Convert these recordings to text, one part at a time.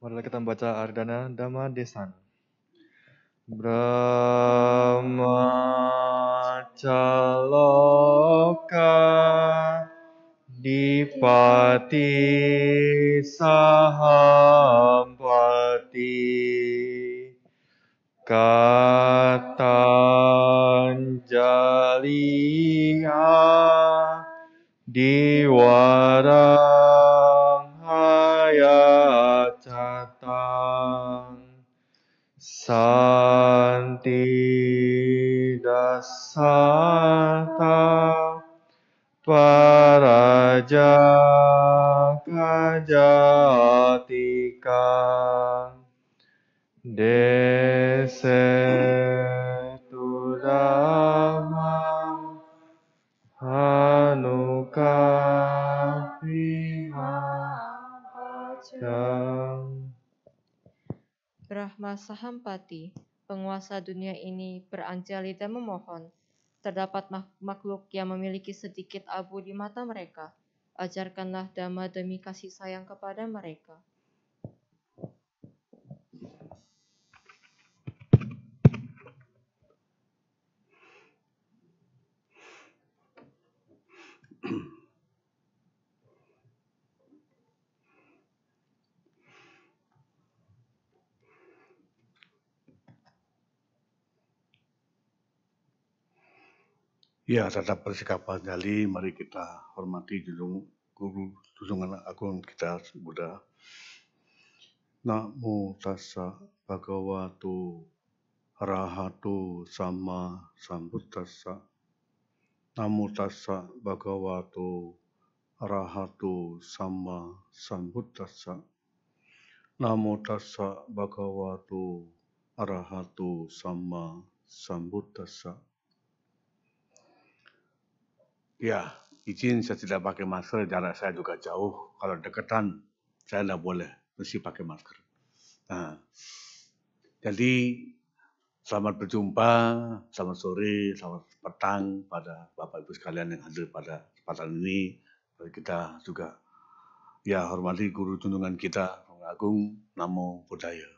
Marilah kita membaca Ardana Dhamma Desan. Brahmacaloka Dipati Sahampati Katanjaliya Diwarang Hayacatang Santi Dasata Paraja Kajatika Desetu Dhamma Anukapivacang. Brahma Sahampati, penguasa dunia ini, beranjali dan memohon. Terdapat makhluk yang memiliki sedikit abu di mata mereka. Ajarkanlah Dhamma demi kasih sayang kepada mereka. Ya, tetap bersikap Anjali, mari kita hormati Guru Junjungan Agung kita Buddha. Namo tassa bhagavato arahato sama sambuddhassa. Namo tassa bhagavato arahato sama sambuddhassa. Namo tassa bhagavato arahato sama sambuddhassa. Ya, izin saya tidak pakai masker, jarak saya juga jauh. Kalau deketan, saya tidak boleh, mesti pakai masker. Nah, jadi selamat berjumpa, selamat sore, selamat petang pada Bapak Ibu sekalian yang hadir pada kesempatan ini. Kita juga ya hormati guru junjungan kita, Agung, Namo Buddhaya.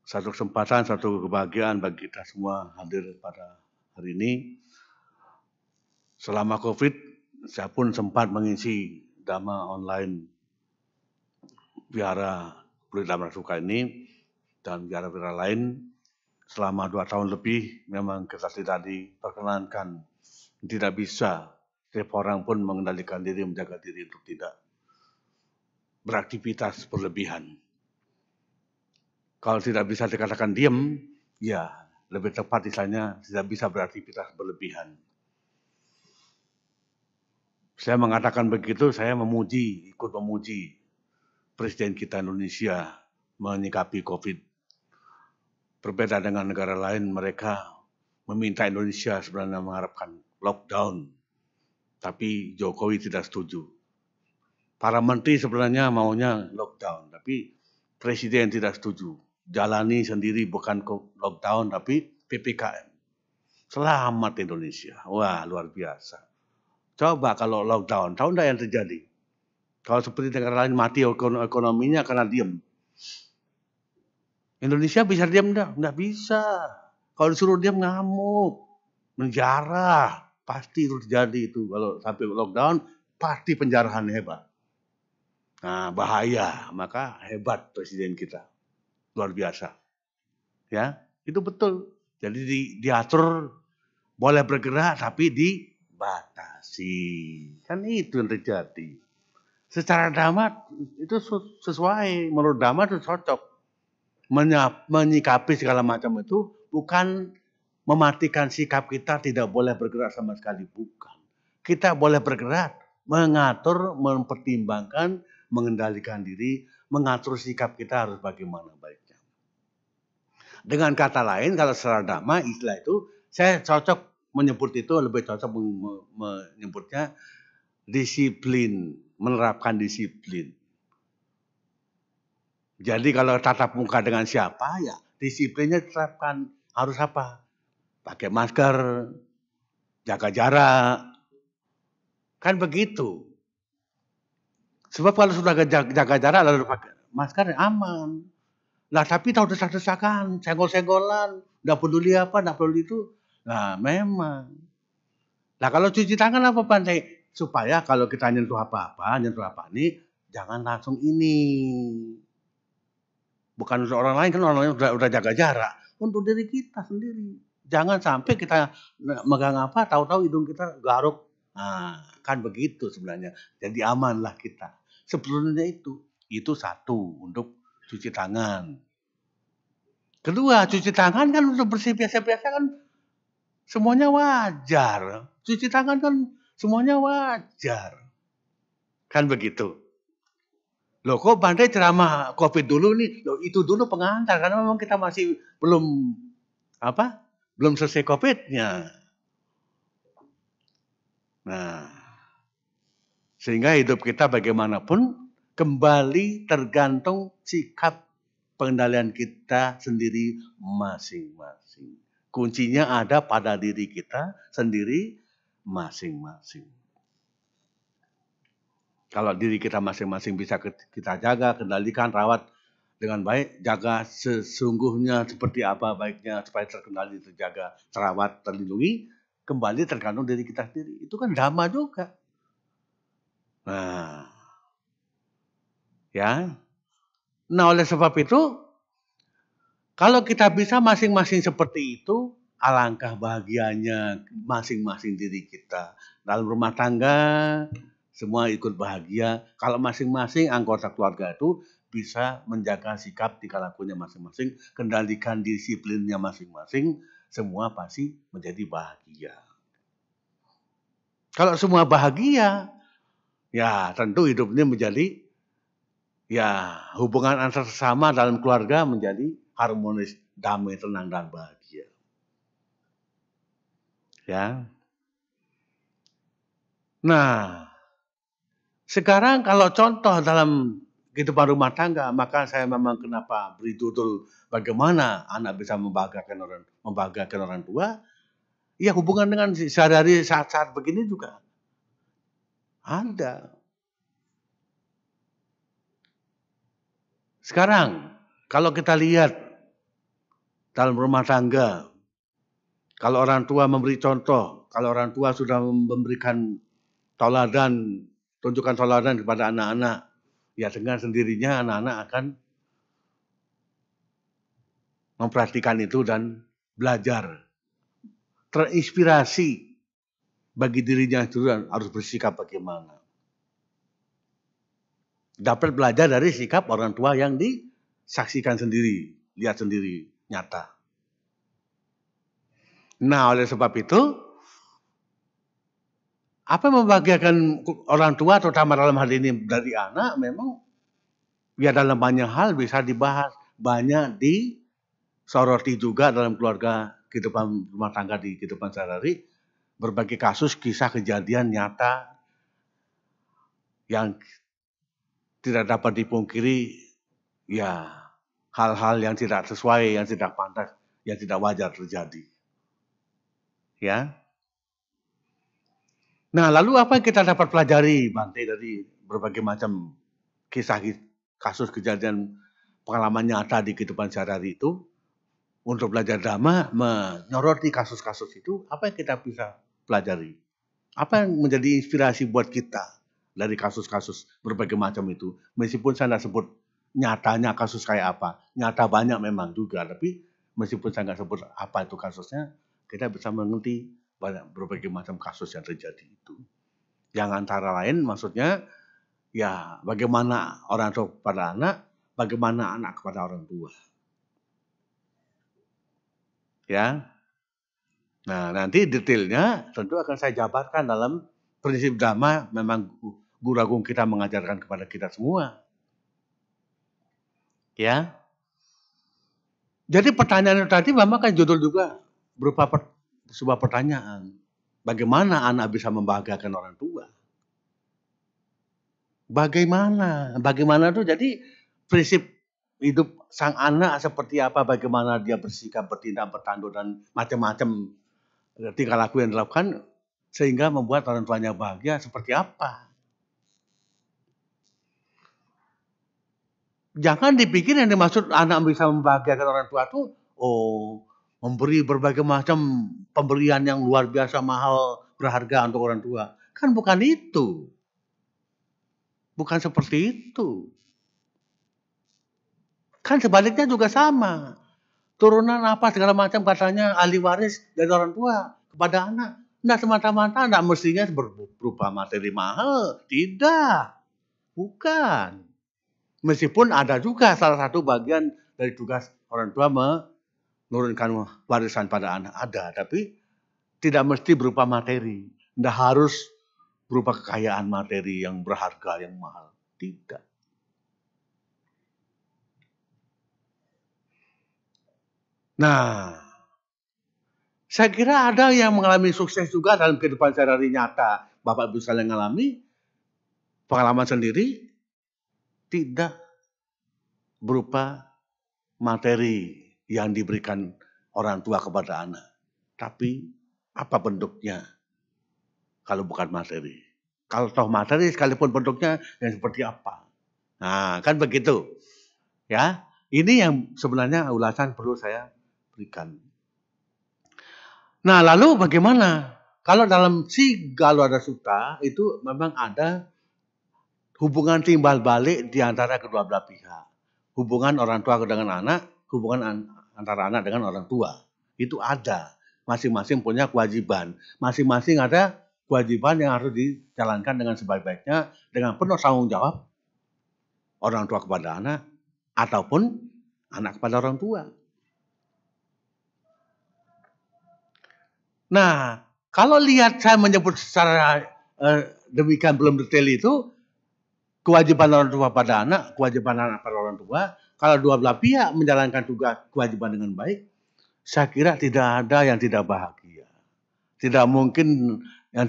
Satu kesempatan, satu kebahagiaan bagi kita semua hadir pada hari ini. Selama COVID, saya pun sempat mengisi Dhamma online Wihara Pluit Dhamma Suka ini dan wihara-wihara lain. Selama 2 tahun lebih memang kita tidak diperkenankan, tidak bisa setiap orang pun mengendalikan diri, menjaga diri untuk tidak beraktivitas berlebihan. Kalau tidak bisa dikatakan diam, ya lebih tepat istilahnya tidak bisa beraktivitas berlebihan. Saya mengatakan begitu, saya ikut memuji Presiden kita Indonesia menyikapi COVID. Berbeda dengan negara lain, mereka meminta Indonesia sebenarnya mengharapkan lockdown. Tapi Jokowi tidak setuju. Para menteri sebenarnya maunya lockdown, tapi Presiden tidak setuju. Jalani sendiri bukan lockdown, tapi PPKM. Selamat Indonesia. Wah, luar biasa. Coba kalau lockdown, tahu enggak yang terjadi? Kalau seperti negara lain mati ekonominya karena diam. Indonesia bisa diam enggak? Enggak bisa. Kalau disuruh diam ngamuk, menjarah, pasti itu terjadi itu. Kalau sampai lockdown, pasti penjarahan hebat. Nah, bahaya. Maka hebat Presiden kita. Luar biasa. Ya, itu betul. Jadi diatur, boleh bergerak tapi dibatasi. Kan itu yang terjadi. Secara Dhamma itu sesuai, menurut Dhamma itu cocok. Menyikapi segala macam itu bukan mematikan sikap kita tidak boleh bergerak sama sekali, bukan. Kita boleh bergerak, mengatur, mempertimbangkan, mengendalikan diri, mengatur sikap kita harus bagaimana baiknya. Dengan kata lain, kalau secara Dhamma istilah itu, saya cocok menyebut itu, lebih cocok menyebutnya disiplin, menerapkan disiplin. Jadi kalau tatap muka dengan siapa, ya disiplinnya diterapkan. Harus apa? Pakai masker, jaga jarak. Kan begitu. Sebab kalau sudah jaga jarak lalu pakai masker aman. Lah tapi tahu desak-desakan, senggol-senggolan, nggak peduli apa, nggak peduli itu. Nah memang. Nah kalau cuci tangan apa Pandai? Supaya kalau kita nyentuh apa ini, jangan langsung ini. Bukan untuk orang lain, kan orang lain udah jaga jarak. Untuk diri kita sendiri. Jangan sampai kita megang apa, tahu-tahu hidung kita garuk. Nah, kan begitu sebenarnya. Jadi amanlah kita. Sebelumnya itu satu untuk cuci tangan. Kedua, cuci tangan kan untuk bersih biasa-biasa kan semuanya wajar. Cuci tangan kan semuanya wajar. Kan begitu. Loh kok Pandai ceramah COVID dulu nih? Loh, itu dulu pengantar karena memang kita masih belum selesai COVID-nya. Nah, sehingga hidup kita bagaimanapun kembali tergantung sikap pengendalian kita sendiri masing-masing. Kuncinya ada pada diri kita sendiri masing-masing. Kalau diri kita masing-masing bisa kita jaga, kendalikan, rawat dengan baik, jaga sesungguhnya seperti apa baiknya supaya terkendali, terjaga, terawat, terlindungi, kembali tergantung diri kita sendiri. Itu kan dhamma juga. Nah, ya. Nah, oleh sebab itu, kalau kita bisa masing-masing seperti itu, alangkah bahagianya masing-masing diri kita. Dalam rumah tangga, semua ikut bahagia. Kalau masing-masing anggota keluarga itu bisa menjaga sikap tingkah lakunya masing-masing, kendalikan disiplinnya masing-masing, semua pasti menjadi bahagia. Kalau semua bahagia, ya tentu hidupnya menjadi, ya hubungan antar sesama dalam keluarga menjadi harmonis, damai, tenang, dan bahagia. Ya. Nah, sekarang kalau contoh dalam kehidupan rumah tangga, maka saya memang kenapa beri judul bagaimana anak bisa membahagiakan orang tua. Ya hubungan dengan sehari-hari saat-saat begini juga ada. Sekarang kalau kita lihat dalam rumah tangga, kalau orang tua memberi contoh, kalau orang tua sudah memberikan tauladan, tunjukkan tauladan kepada anak-anak, ya dengan sendirinya anak-anak akan memperhatikan itu dan belajar, terinspirasi bagi dirinya itu harus bersikap bagaimana. Dapat belajar dari sikap orang tua yang disaksikan sendiri, lihat sendiri, nyata. Nah, oleh sebab itu, apa yang membahagiakan orang tua, terutama dalam hal ini dari anak, memang ya dalam banyak hal bisa dibahas, banyak disoroti juga dalam keluarga, kehidupan rumah tangga, di kehidupan sehari-hari, berbagai kasus, kisah, kejadian nyata yang tidak dapat dipungkiri, ya hal-hal yang tidak sesuai, yang tidak pantas, yang tidak wajar terjadi. Ya. Nah, lalu apa yang kita dapat pelajari, Bante, dari berbagai macam kisah, kasus, kejadian, pengalaman nyata di kehidupan sehari-hari itu? Untuk belajar dhamma, menyoroti kasus-kasus itu, apa yang kita bisa pelajari? Apa yang menjadi inspirasi buat kita dari kasus-kasus berbagai macam itu? Meskipun saya tidak sebut nyatanya kasus kayak apa, nyata banyak memang juga, tapi meskipun saya nggak sebut apa itu kasusnya, kita bisa mengerti banyak berbagai macam kasus yang terjadi itu. Yang antara lain maksudnya, ya bagaimana orang tua kepada anak, bagaimana anak kepada orang tua. Ya. Nah, nanti detailnya tentu akan saya jabarkan dalam prinsip dhamma, memang Guru Agung kita mengajarkan kepada kita semua. Ya. Jadi pertanyaan tadi memang kan judul juga berupa sebuah pertanyaan. Bagaimana anak bisa membahagiakan orang tua? Bagaimana? Bagaimana itu jadi prinsip hidup sang anak seperti apa, bagaimana dia bersikap, bertindak, bertanduk, dan macam-macam tingkah laku yang dilakukan sehingga membuat orang tuanya bahagia seperti apa. Jangan dipikir yang dimaksud anak bisa membahagiakan orang tua itu, memberi berbagai macam pemberian yang luar biasa mahal, berharga untuk orang tua. Kan bukan itu. Bukan seperti itu. Kan sebaliknya juga sama. Turunan apa segala macam katanya ahli waris dari orang tua kepada anak. Nah semata-mata tidak mestinya berupa materi mahal. Tidak. Bukan. Meskipun ada juga salah satu bagian dari tugas orang tua menurunkan warisan pada anak. Ada. Tapi tidak mesti berupa materi. Tidak harus berupa kekayaan materi yang berharga, yang mahal. Tidak. Nah, saya kira ada yang mengalami sukses juga dalam kehidupan sehari-hari nyata. Bapak Ibu sekalian mengalami pengalaman sendiri tidak berupa materi yang diberikan orang tua kepada anak. Tapi apa bentuknya kalau bukan materi? Kalau toh materi sekalipun bentuknya yang seperti apa? Nah, kan begitu. Ya, ini yang sebenarnya ulasan perlu saya berikan. Nah, lalu bagaimana? Kalau dalam kalau ada suka, itu memang ada hubungan timbal balik di antara kedua belah pihak. Hubungan orang tua dengan anak, hubungan antara anak dengan orang tua. Itu ada. Masing-masing punya kewajiban. Masing-masing ada kewajiban yang harus dijalankan dengan sebaik-baiknya, dengan penuh tanggung jawab orang tua kepada anak, ataupun anak kepada orang tua. Nah, kalau lihat saya menyebut secara demikian belum detail itu, kewajiban orang tua pada anak, kewajiban anak pada orang tua, kalau dua belah pihak menjalankan tugas kewajiban dengan baik, saya kira tidak ada yang tidak bahagia. Tidak mungkin yang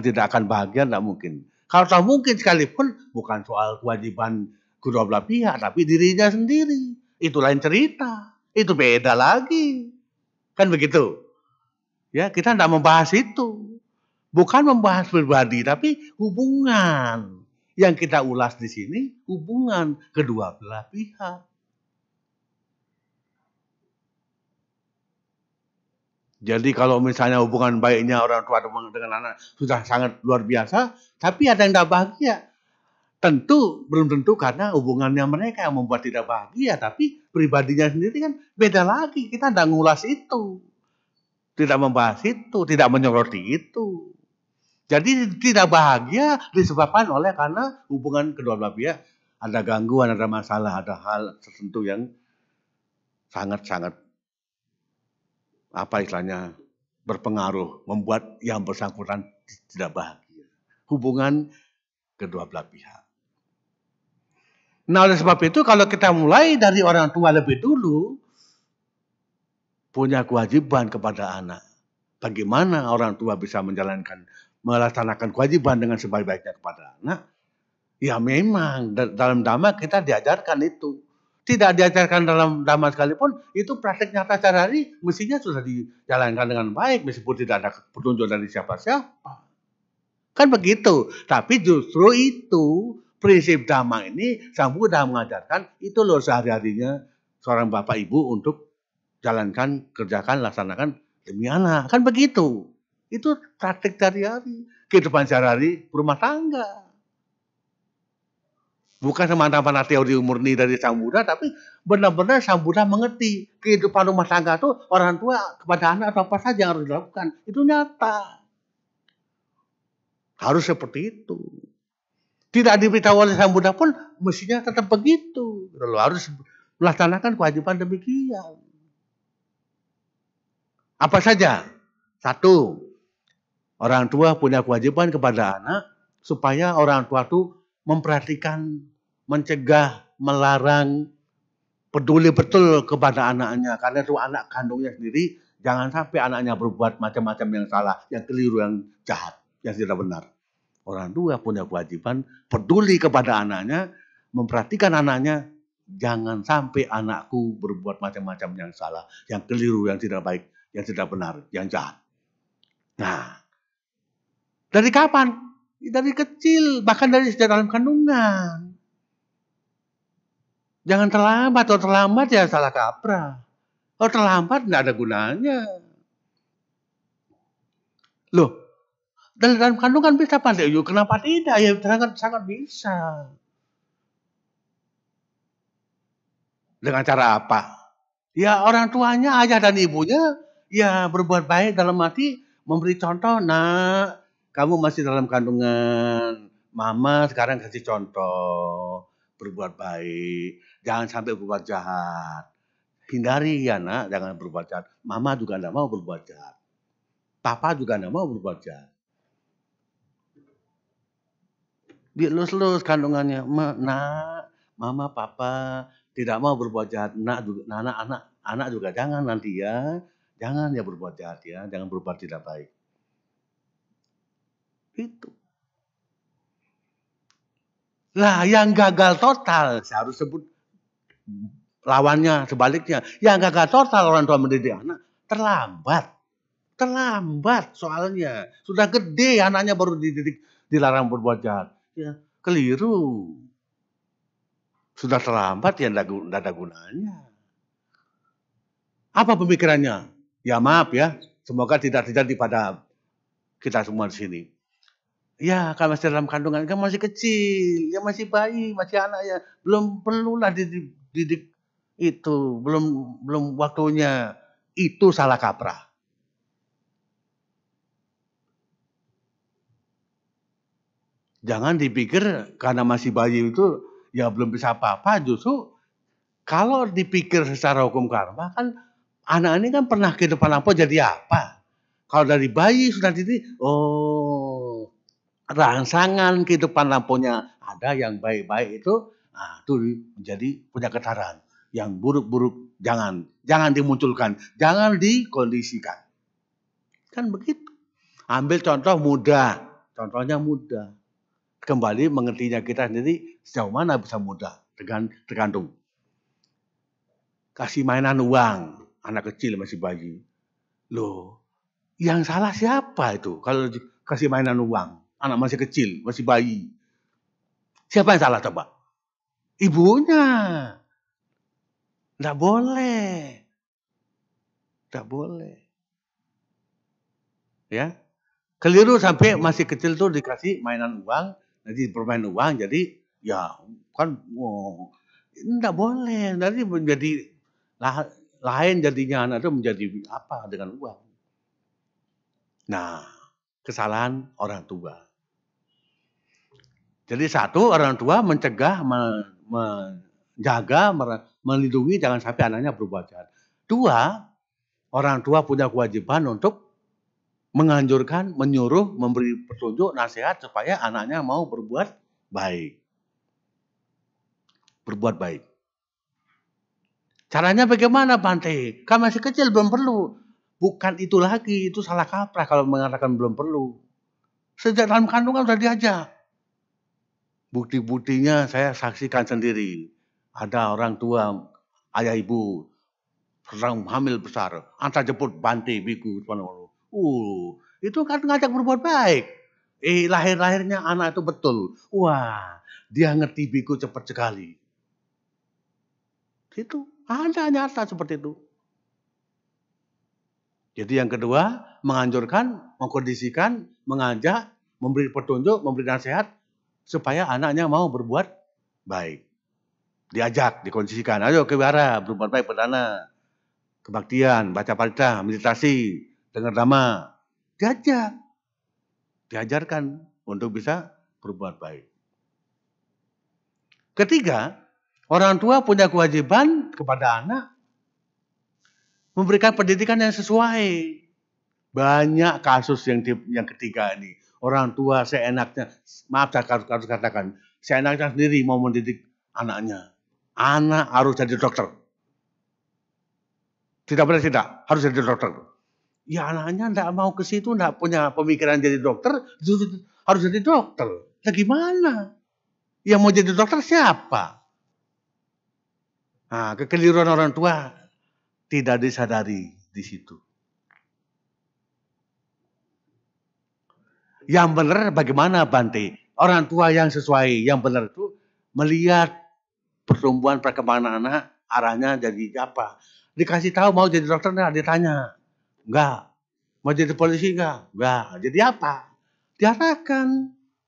tidak akan bahagia, tidak mungkin. Kalau tak mungkin sekalipun, bukan soal kewajiban kedua belah pihak, tapi dirinya sendiri. Itu lain cerita. Itu beda lagi. Kan begitu. Ya, kita tidak membahas itu. Bukan membahas pribadi, tapi hubungan. Yang kita ulas di sini, hubungan kedua belah pihak. Jadi kalau misalnya hubungan baiknya orang tua dengan anak sudah sangat luar biasa, tapi ada yang tidak bahagia. Tentu, belum tentu karena hubungannya mereka yang membuat tidak bahagia, tapi pribadinya sendiri kan beda lagi. Kita tidak ngulas itu. Tidak membahas itu, tidak menyoroti itu. Jadi tidak bahagia disebabkan oleh karena hubungan kedua belah pihak ada gangguan, ada masalah, ada hal tertentu yang sangat-sangat berpengaruh, membuat yang bersangkutan tidak bahagia. Hubungan kedua belah pihak. Nah oleh sebab itu kalau kita mulai dari orang tua lebih dulu, punya kewajiban kepada anak. Bagaimana orang tua bisa melaksanakan kewajiban dengan sebaik-baiknya kepada anak? Ya memang dalam dhamma kita diajarkan itu. Tidak diajarkan dalam dhamma sekalipun, itu praktek nyata sehari-hari mestinya sudah dijalankan dengan baik meskipun tidak ada petunjuk dari siapa-siapa. Kan begitu. Tapi justru itu prinsip dhamma ini Sang Buddha mengajarkan itu loh sehari-harinya seorang bapak ibu untuk jalankan, kerjakan, laksanakan demi anak. Kan begitu. Itu praktik sehari-hari. Kehidupan sehari-hari rumah tangga. Bukan semata-mata teori murni dari Sang Buddha, tapi benar-benar Sang Buddha mengerti kehidupan rumah tangga itu orang tua kepada anak apa saja yang harus dilakukan. Itu nyata. Harus seperti itu. Tidak diberitahu oleh Sang Buddha pun mestinya tetap begitu. Harus melaksanakan kewajiban demikian. Apa saja? Satu, orang tua punya kewajiban kepada anak supaya orang tua itu memperhatikan, mencegah, melarang, peduli betul kepada anaknya. Karena itu anak kandungnya sendiri, jangan sampai anaknya berbuat macam-macam yang salah, yang keliru, yang jahat, yang tidak benar. Orang tua punya kewajiban peduli kepada anaknya, memperhatikan anaknya, jangan sampai anakku berbuat macam-macam yang salah, yang keliru, yang tidak baik, yang tidak benar, yang jahat. Nah, dari kapan? Dari kecil, bahkan dari sejak dalam kandungan. Jangan terlambat. Kalau terlambat ya salah kaprah. Kalau terlambat nggak ada gunanya. Loh, dalam kandungan bisa pandai. Kenapa tidak? Ya sangat bisa. Dengan cara apa? Ya orang tuanya, ayah dan ibunya, ya berbuat baik dalam arti memberi contoh. Nak, kamu masih dalam kandungan. Mama sekarang kasih contoh. Berbuat baik. Jangan sampai berbuat jahat. Hindari ya nak, jangan berbuat jahat. Mama juga tidak mau berbuat jahat. Papa juga tidak mau berbuat jahat. Dilus-lus kandungannya. Nak, mama, papa tidak mau berbuat jahat. Anak juga jangan nanti ya. Jangan ya berbuat jahat ya. Jangan berbuat tidak baik. Itu. Lah yang gagal total, saya harus sebut lawannya, sebaliknya. Yang gagal total orang tua mendidik anak, terlambat. Terlambat soalnya. Sudah gede anaknya baru dididik, dilarang berbuat jahat. Ya, keliru. Sudah terlambat ya tidak ada gunanya. Apa pemikirannya? Ya maaf ya, semoga tidak terjadi pada kita semua di sini. Ya, kan masih dalam kandungan, kan masih kecil, ya masih bayi, masih anak ya, belum perlulah dididik itu, belum waktunya. Itu salah kaprah. Jangan dipikir karena masih bayi itu ya belum bisa apa-apa, justru kalau dipikir secara hukum karma kan anak ini kan pernah kehidupan apa jadi apa. Kalau dari bayi sudah dididik, oh rangsangan kehidupan lampunya ada yang baik-baik itu, nah, itu menjadi punya ketaran. Yang buruk-buruk jangan dimunculkan, jangan dikondisikan. Kan begitu. Ambil contoh mudah, contohnya mudah. Kembali mengertinya kita sendiri sejauh mana bisa mudah, tergantung. Kasih mainan uang, anak kecil masih bayi. Loh, yang salah siapa itu kalau kasih mainan uang? Anak masih kecil, masih bayi. Siapa yang salah coba? Ibunya. Tidak boleh. Tidak boleh. Ya. Keliru sampai masih kecil tuh dikasih mainan uang, nanti bermain uang, jadi ya kan tidak boleh. Nanti menjadi lain jadinya anak itu menjadi apa dengan uang. Nah, kesalahan orang tua. Jadi satu, orang tua mencegah, menjaga, melindungi jangan sampai anaknya berbuat jahat. Dua, orang tua punya kewajiban untuk menganjurkan, menyuruh, memberi petunjuk, nasihat supaya anaknya mau berbuat baik. Berbuat baik. Caranya bagaimana, Bante? Kan masih kecil, belum perlu. Bukan itu lagi, itu salah kaprah kalau mengatakan belum perlu. Sejak dalam kandungan sudah diajak. Bukti-buktinya saya saksikan sendiri. Ada orang tua, ayah ibu, sedang hamil besar. Antar jemput Bante, biku. Itu kan ngajak berbuat baik. Lahir-lahirnya anak itu betul. Wah, dia ngerti biku cepat sekali. Itu ada nyata seperti itu. Jadi yang kedua, menganjurkan, mengkondisikan, mengajak, memberi petunjuk, memberi nasihat, supaya anaknya mau berbuat baik. Diajak, dikondisikan. Ayo ke wihara, berbuat baik pada anak. Kebaktian, baca parita, meditasi, dengar dhamma. Diajak. Diajarkan untuk bisa berbuat baik. Ketiga, orang tua punya kewajiban kepada anak memberikan pendidikan yang sesuai. Banyak kasus yang ketiga ini. Orang tua seenaknya, maaf saya harus katakan, seenaknya sendiri mau mendidik anaknya. Anak harus jadi dokter. Tidak boleh tidak, harus jadi dokter. Ya anaknya tidak mau ke situ, tidak punya pemikiran jadi dokter, harus jadi dokter. Ya gimana? Yang mau jadi dokter siapa? Nah, kekeliruan orang tua tidak disadari di situ. Yang benar bagaimana, Bante? Orang tua yang sesuai, yang benar itu melihat pertumbuhan perkembangan anak arahnya jadi apa. Dikasih tahu mau jadi dokter nggak, ditanya. Enggak. Mau jadi polisi enggak? Enggak. Jadi apa? Diarahkan.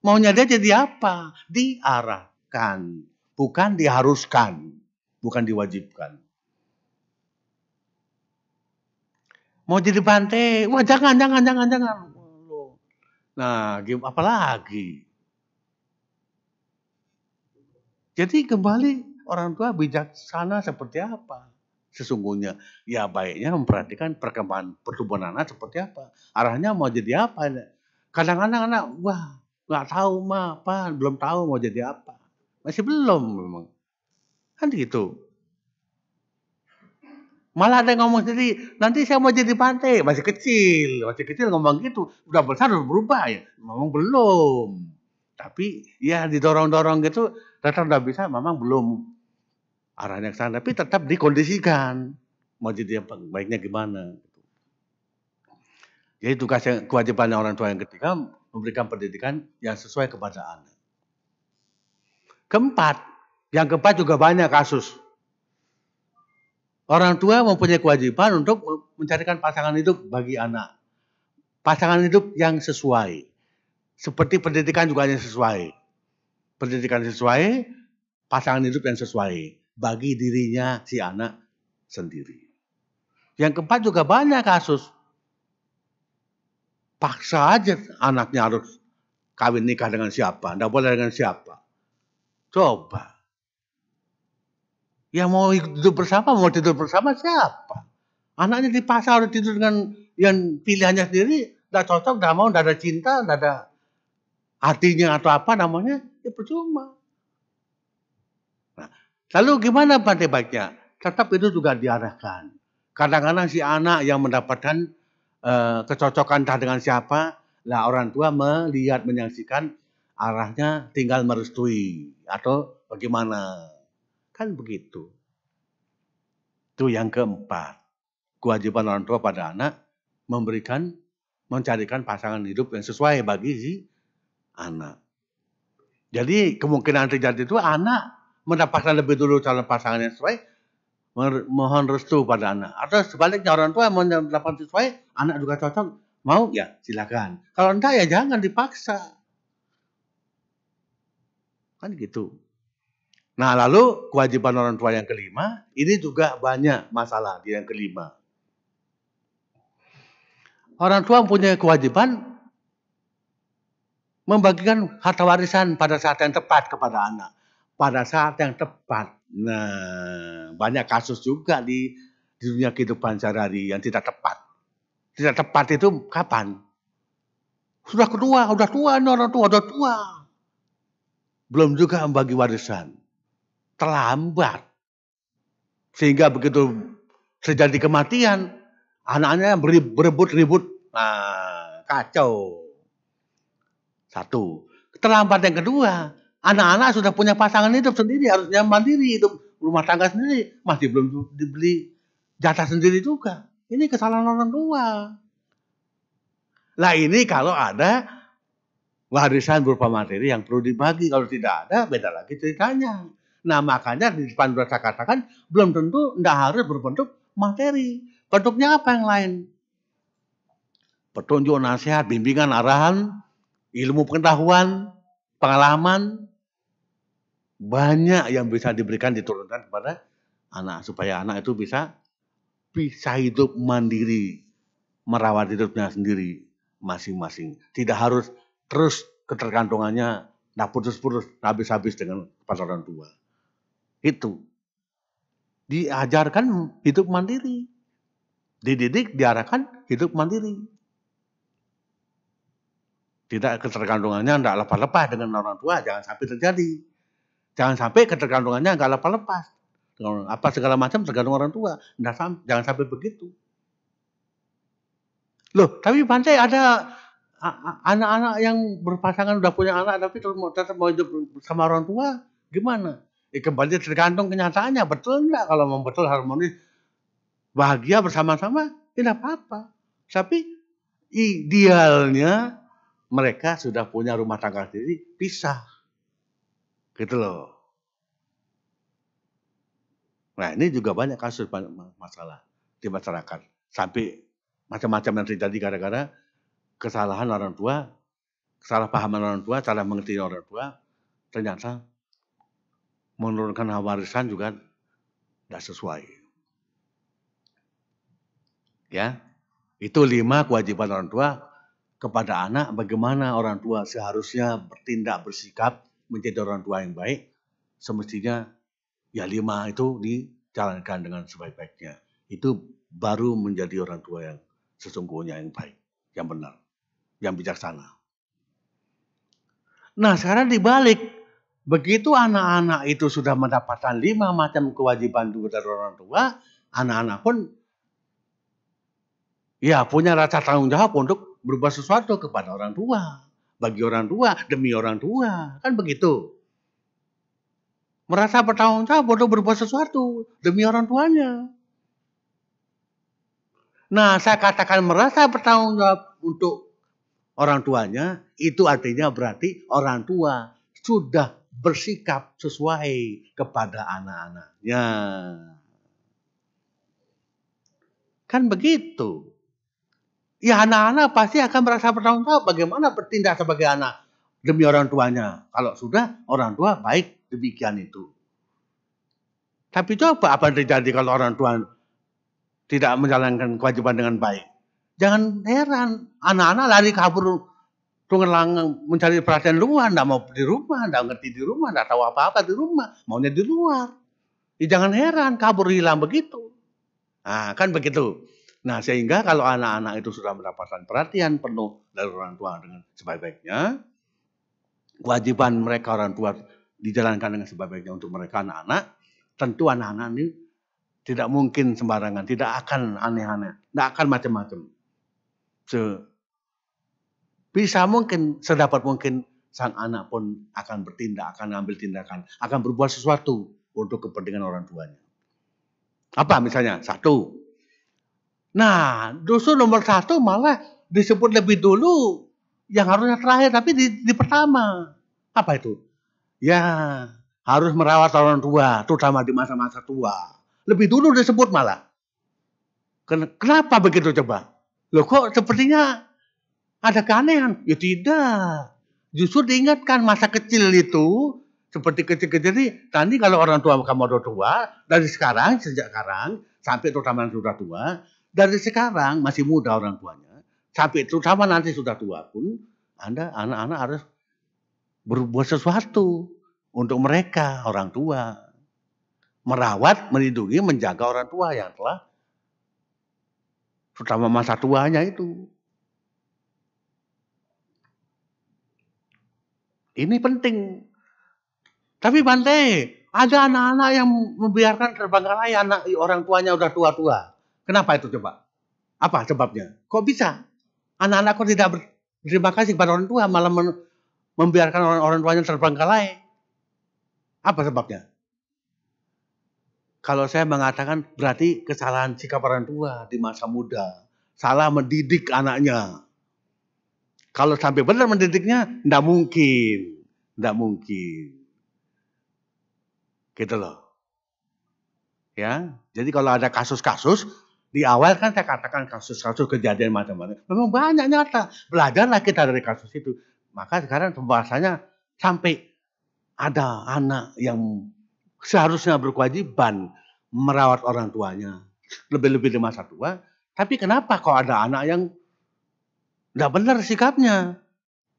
Maunya dia jadi apa? Diarahkan. Bukan diharuskan. Bukan diwajibkan. Mau jadi bante, wah jangan. Nah, apa lagi? Jadi kembali orang tua bijaksana seperti apa? Sesungguhnya, ya baiknya memperhatikan perkembangan pertumbuhan anak seperti apa. Arahnya mau jadi apa? Kadang-kadang anak, wah nggak tahu mah apa, belum tahu mau jadi apa. Masih belum memang. Kan gitu. Malah ada yang ngomong sendiri, nanti saya mau jadi bante. Masih kecil ngomong gitu. Udah besar udah berubah ya. Memang belum. Tapi ya didorong-dorong gitu, tetap udah bisa, memang belum arahnya ke sana. Tapi tetap dikondisikan. Mau jadi apa, baiknya gimana. Jadi tugas kewajiban orang tua yang ketiga, memberikan pendidikan yang sesuai kepada anak. Yang keempat juga banyak kasus. Orang tua mempunyai kewajiban untuk mencarikan pasangan hidup bagi anak. Pasangan hidup yang sesuai. Seperti pendidikan juga yang sesuai. Pendidikan sesuai, pasangan hidup yang sesuai. Bagi dirinya si anak sendiri. Yang keempat juga banyak kasus. Paksa aja anaknya harus kawin nikah dengan siapa. Tidak boleh dengan siapa. Coba. Yang mau hidup bersama, mau tidur bersama siapa? Anaknya dipaksa harus tidur dengan yang pilihannya sendiri, tidak cocok, tidak mau, tidak ada cinta, tidak ada artinya atau apa namanya, ya percuma. Nah, lalu gimana baiknya? Tetap itu juga diarahkan. Kadang-kadang si anak yang mendapatkan kecocokan entah dengan siapa, lah orang tua melihat, menyaksikan, arahnya tinggal merestui atau bagaimana. Kan begitu. Itu yang keempat. Kewajiban orang tua pada anak mencarikan pasangan hidup yang sesuai bagi si anak. Jadi kemungkinan terjadi itu anak mendapatkan lebih dulu calon pasangan yang sesuai, mohon restu pada anak. Atau sebaliknya orang tua mendapatkan sesuai, anak juga cocok, mau ya silakan. Kalau enggak ya jangan dipaksa. Kan gitu. Nah, lalu kewajiban orang tua yang kelima, ini juga banyak masalah di yang kelima. Orang tua punya kewajiban membagikan harta warisan pada saat yang tepat kepada anak. Pada saat yang tepat. Nah, banyak kasus juga di dunia kehidupan sehari-hari yang tidak tepat. Tidak tepat itu kapan? Sudah tua ini orang tua, udah tua. Belum juga membagi warisan. Terlambat. Sehingga begitu terjadi kematian, anaknya berebut-ribut. Nah, kacau. Satu. Terlambat yang kedua, anak-anak sudah punya pasangan hidup sendiri, harusnya mandiri, hidup rumah tangga sendiri. Masih belum dibeli jatah sendiri juga. Ini kesalahan orang tua. Nah ini kalau ada warisan berupa materi yang perlu dibagi. Kalau tidak ada, beda lagi ceritanya. Nah makanya di depan saya katakan belum tentu tidak harus berbentuk materi. Bentuknya apa yang lain? Petunjuk, nasihat, bimbingan, arahan, ilmu pengetahuan, pengalaman. Banyak yang bisa diberikan, diturunkan kepada anak. Supaya anak itu bisa hidup mandiri. Merawat hidupnya sendiri masing-masing. Tidak harus terus ketergantungannya tidak putus-putus, habis-habis dengan kepada orang tua. Itu. Diajarkan hidup mandiri. Dididik, diarahkan hidup mandiri. Tidak ketergantungannya tidak lepas-lepas dengan orang tua, jangan sampai terjadi. Jangan sampai ketergantungannya nggak lepas-lepas. Apa segala macam tergantung orang tua. Jangan sampai begitu. Loh, tapi Bante ada anak-anak yang berpasangan udah punya anak tapi tetap mau hidup sama orang tua, gimana? Kembali tergantung kenyataannya, betul enggak? Kalau memang betul harmonis, bahagia bersama-sama, tidak apa-apa. Tapi idealnya mereka sudah punya rumah tangga sendiri, pisah. Gitu loh. Nah ini juga banyak kasus, banyak masalah di masyarakat. Sampai macam-macam yang terjadi gara-gara kesalahan orang tua, kesalahpahaman orang tua, cara mengerti orang tua, ternyata menurunkan warisan juga tidak sesuai. Ya, itu 5 kewajiban orang tua kepada anak. Bagaimana orang tua seharusnya bertindak, bersikap menjadi orang tua yang baik. Semestinya ya 5 itu dijalankan dengan sebaik-baiknya. Itu baru menjadi orang tua yang sesungguhnya yang baik, yang benar, yang bijaksana. Nah sekarang dibalik, begitu anak-anak itu sudah mendapatkan 5 macam kewajiban dari orang tua, anak-anak pun ya punya rasa tanggung jawab untuk berbuat sesuatu kepada orang tua, bagi orang tua, demi orang tua, kan begitu. Merasa bertanggung jawab untuk berbuat sesuatu demi orang tuanya. Nah, saya katakan merasa bertanggung jawab untuk orang tuanya, itu artinya berarti orang tua sudah bersikap sesuai kepada anak-anaknya. Kan begitu. Ya anak-anak pasti akan merasa bertanggung jawab bagaimana bertindak sebagai anak demi orang tuanya. Kalau sudah orang tua baik demikian itu. Tapi coba apa yang terjadi kalau orang tua tidak menjalankan kewajiban dengan baik. Jangan heran anak-anak lari kabur tunggelang mencari perhatian luar, tidak mau di rumah, tidak ngerti di rumah, tidak tahu apa-apa di rumah, maunya di luar. Ya, jangan heran kabur hilang begitu. Nah, kan begitu. Nah, sehingga kalau anak-anak itu sudah mendapatkan perhatian penuh dari orang tua dengan sebaik-baiknya, kewajiban mereka orang tua dijalankan dengan sebaik-baiknya untuk mereka anak-anak, tentu anak-anak ini tidak mungkin sembarangan, tidak akan aneh-aneh, tidak akan macam-macam. Bisa mungkin, sedapat mungkin sang anak pun akan bertindak, akan ambil tindakan, akan berbuat sesuatu untuk kepentingan orang tuanya. Apa misalnya? 1. Nah, justru nomor 1 malah disebut lebih dulu yang harusnya terakhir, tapi di pertama. Apa itu? Ya, harus merawat orang tua, terutama di masa-masa tua. Lebih dulu disebut malah. Kenapa begitu coba? Loh kok sepertinya ada keanehan? Ya tidak. Justru diingatkan masa kecil itu, seperti kecil-kecil ini, tadi kalau orang tua kamu udah tua, dari sekarang, sejak sekarang, sampai terutama sudah tua, dari sekarang masih muda orang tuanya, sampai terutama nanti sudah tua pun, Anda anak-anak harus berbuat sesuatu untuk mereka, orang tua. Merawat, melindungi, menjaga orang tua yang telah, terutama masa tuanya itu. Ini penting. Tapi Bante, ada anak-anak yang membiarkan terbengkalai anak orang tuanya udah tua-tua. Kenapa itu coba? Apa sebabnya? Kok bisa? Anak-anak kok tidak berterima kasih kepada orang tua, malah membiarkan orang tuanya terbengkalai. Apa sebabnya? Kalau saya mengatakan berarti kesalahan sikap orang tua di masa muda. Salah mendidik anaknya. Kalau sampai benar mendidiknya, tidak mungkin. Tidak mungkin. Gitu loh. Ya, jadi kalau ada kasus-kasus, di awal kan saya katakan kasus-kasus kejadian macam-macam. Memang banyak nyata. Belajarlah kita dari kasus itu. Maka sekarang pembahasannya sampai ada anak yang seharusnya berkewajiban merawat orang tuanya. Lebih-lebih di masa tua. Tapi kenapa kok ada anak yang tidak benar sikapnya?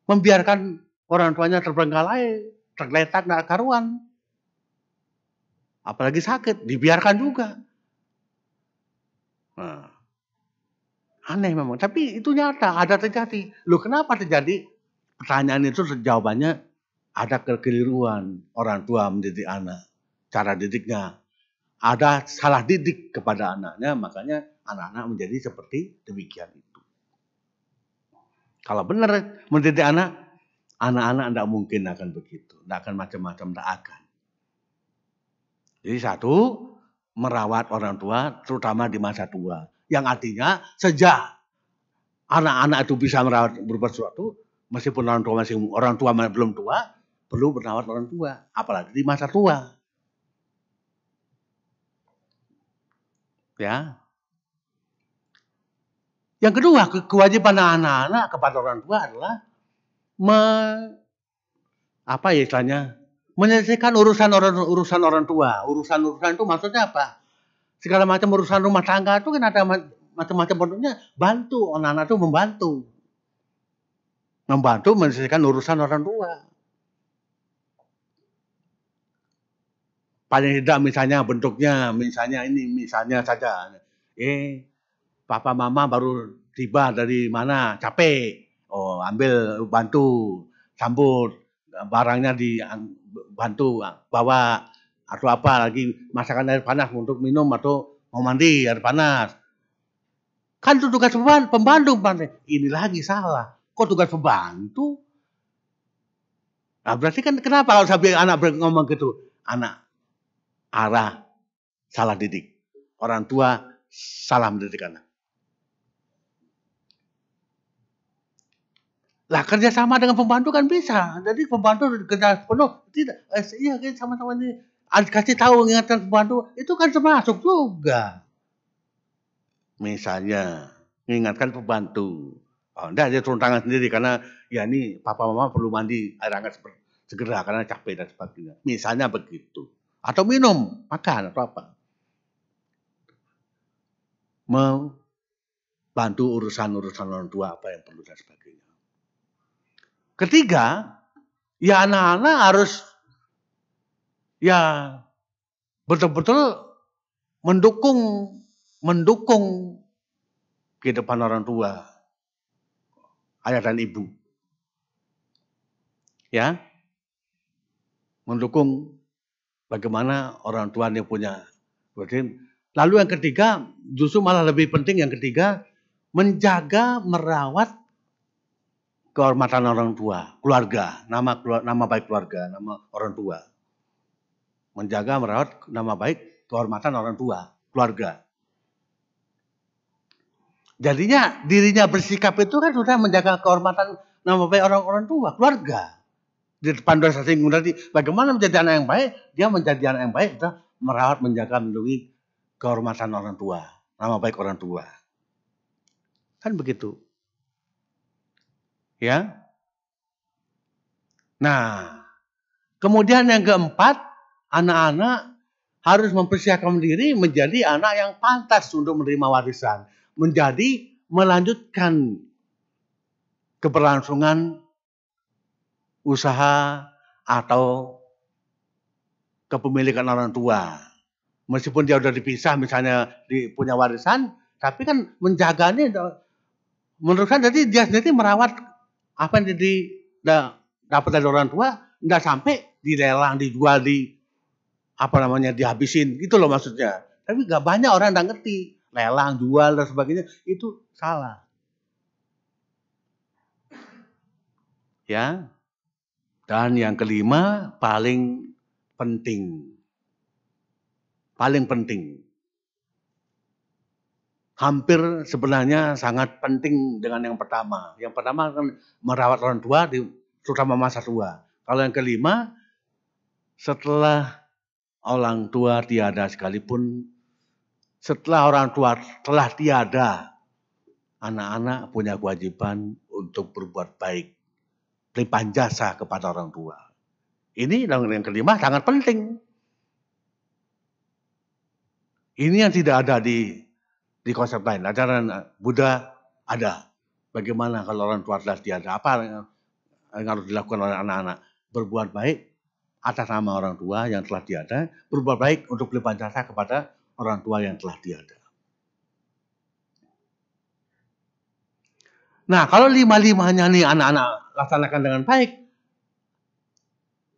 Membiarkan orang tuanya terbengkalai, tergeletak, tidak karuan. Apalagi sakit, dibiarkan juga. Nah, aneh memang, tapi itu nyata, ada terjadi. Loh kenapa terjadi? Pertanyaan itu jawabannya ada kekeliruan orang tua mendidik anak. Cara didiknya. Ada salah didik kepada anaknya, makanya anak-anak menjadi seperti demikian itu. Kalau benar mendidik anak-anak tidak mungkin akan begitu. Tidak akan macam-macam, tidak akan. Jadi 1, merawat orang tua, terutama di masa tua. Yang artinya sejak anak-anak itu bisa merawat berbuat sesuatu, meskipun orang tua belum tua, perlu merawat orang tua, apalagi di masa tua. Ya. Yang kedua, kewajiban anak-anak kepada orang tua adalah menyelesaikan urusan orang tua. Urusan itu maksudnya apa? Segala macam urusan rumah tangga itu kan ada macam-macam bentuknya. Bantu, anak-anak itu membantu menyelesaikan urusan orang tua. Paling tidak misalnya saja. Papa mama baru tiba dari mana, capek. Oh, ambil, bantu, sambut, barangnya dibantu, bawa, atau apa lagi, masakan air panas untuk minum atau mau mandi air panas. Kan itu tugas pembantu. Ini lagi salah. Kok tugas pembantu? Nah, berarti kan kenapa kalau sampai anak ngomong gitu? Anak arah salah didik. Orang tua salah mendidik anak. Lah kerjasama dengan pembantu kan bisa. Jadi pembantu kerja penuh. Tidak. Iya sama-sama ini. Kasih tahu ingatkan pembantu. Itu kan termasuk juga. Misalnya mengingatkan pembantu. Enggak, dia turun tangan sendiri karena ya ini papa mama perlu mandi air hangat segera karena capek dan sebagainya. Misalnya begitu. Atau minum, makan atau apa. Membantu urusan orang tua apa yang perlu dan sebagainya. Ketiga, ya anak-anak harus ya betul-betul mendukung kehidupan orang tua, ayah dan ibu. Ya. Mendukung bagaimana orang tua yang punya. Lalu yang ketiga, justru malah lebih penting yang ketiga, menjaga, merawat kehormatan orang tua, keluarga, nama baik keluarga, nama orang tua. Menjaga, merawat nama baik, kehormatan orang tua, keluarga. Jadinya dirinya bersikap itu kan sudah menjaga kehormatan nama baik orang tua, keluarga. Di depan dosa singgung tadi, bagaimana menjadi anak yang baik? Dia menjadi anak yang baik, sudah merawat, menjaga, melindungi kehormatan orang tua, nama baik orang tua. Kan begitu. Ya. Nah, kemudian yang keempat, anak-anak harus mempersiapkan diri menjadi anak yang pantas untuk menerima warisan. Menjadi melanjutkan keberlangsungan usaha atau kepemilikan orang tua. Meskipun dia sudah dipisah misalnya punya warisan, tapi kan menjaganya menurut saya jadi dia sendiri merawat apa yang dapat dari orang tua, enggak sampai dilelang, dijual, dihabisin, gitu loh maksudnya. Tapi enggak banyak orang yang ngerti, lelang, jual dan sebagainya, itu salah. Ya. Dan yang kelima, paling penting. Hampir sebenarnya sangat penting dengan yang pertama. Yang pertama kan merawat orang tua, terutama masa tua. Kalau yang kelima, setelah orang tua tiada sekalipun, setelah orang tua telah tiada, anak-anak punya kewajiban untuk berbuat baik, berlimpah jasa kepada orang tua. Ini yang kelima sangat penting. Ini yang tidak ada di konsep lain. Ajaran Buddha ada. Bagaimana kalau orang tua telah tiada? Apa yang harus dilakukan oleh anak-anak? Berbuat baik atas nama orang tua yang telah tiada. Berbuat baik untuk berlimpah jasa kepada orang tua yang telah tiada. Nah, kalau lima-limanya nih anak-anak laksanakan dengan baik,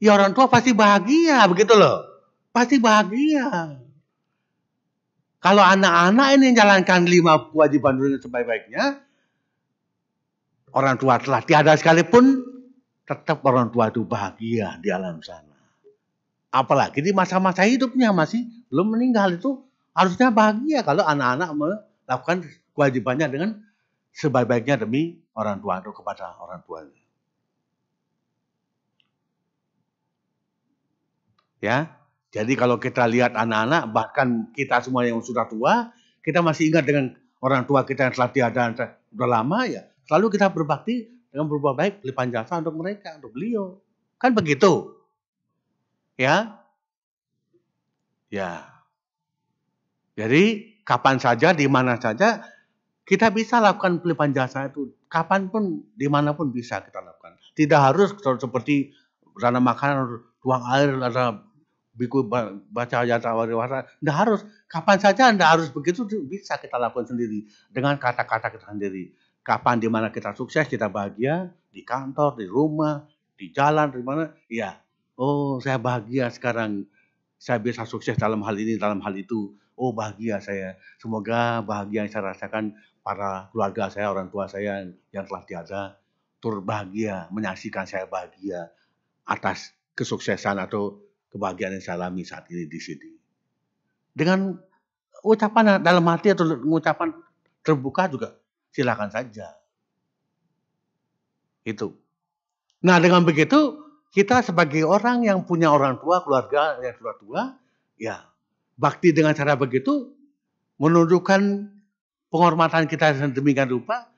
ya orang tua pasti bahagia, begitu loh. Pasti bahagia. Kalau anak-anak ini menjalankan 5 kewajiban dunia sebaik-baiknya, orang tua telah tiada sekalipun, tetap orang tua itu bahagia di alam sana. Apalagi di masa-masa hidupnya masih belum meninggal, itu harusnya bahagia kalau anak-anak melakukan kewajibannya dengan sebaik-baiknya demi orang tua atau kepada orang tuanya. Ya. Jadi kalau kita lihat anak-anak, bahkan kita semua yang sudah tua, kita masih ingat dengan orang tua kita yang telah tiada sudah lama ya, selalu kita berbakti dengan berbuat baik, pelimpahan jasa untuk mereka, untuk beliau. Kan begitu. Ya. Ya. Jadi kapan saja, di mana saja kita bisa lakukan pelimpahan jasa itu. Kapanpun, dimanapun bisa kita lakukan. Tidak harus seperti dana makanan, tuang air, ada biku baca jasa wariwara. Tidak harus. Kapan saja Anda harus begitu, bisa kita lakukan sendiri. Dengan kata-kata kita sendiri. Kapan, di mana kita sukses, kita bahagia. Di kantor, di rumah, di jalan, di mana. Ya, oh saya bahagia sekarang. Saya bisa sukses dalam hal ini, dalam hal itu. Oh bahagia saya. Semoga bahagia yang saya rasakan para keluarga saya, orang tua saya yang telah tiada. Turut bahagia, menyaksikan saya bahagia atas kesuksesan atau kebahagiaan yang saya alami saat ini di sini. Dengan ucapan dalam hati atau ucapan terbuka juga silakan saja. Itu. Nah dengan begitu kita sebagai orang yang punya orang tua, keluarga yang sudah tua, ya bakti dengan cara begitu menunjukkan penghormatan kita sedemikian rupa,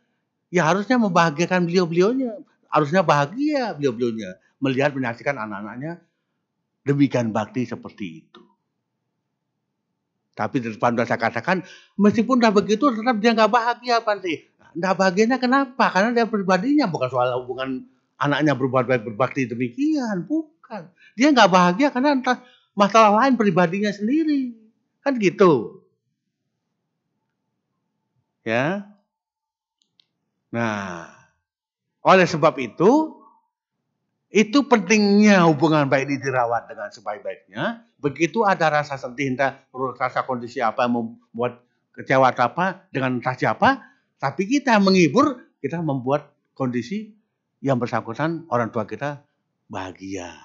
ya harusnya membahagiakan beliau-beliaunya, harusnya bahagia beliau-beliaunya melihat menyaksikan anak-anaknya demikian bakti seperti itu. Tapi di depan saya katakan, meskipun sudah begitu, tetap dia nggak bahagia, Panti. Nggak bahagianya kenapa? Karena dia pribadinya, bukan soal hubungan anaknya berbuat baik, berbakti demikian. Bukan. Dia nggak bahagia karena entah masalah lain pribadinya sendiri. Kan gitu. Ya. Nah, oleh sebab itu pentingnya hubungan baik ini dirawat dengan sebaik-baiknya. Begitu ada rasa sedih, entah rasa kondisi apa, membuat kecewa atau apa, dengan entah siapa, tapi kita menghibur, kita membuat kondisi yang bersangkutan orang tua kita bahagia.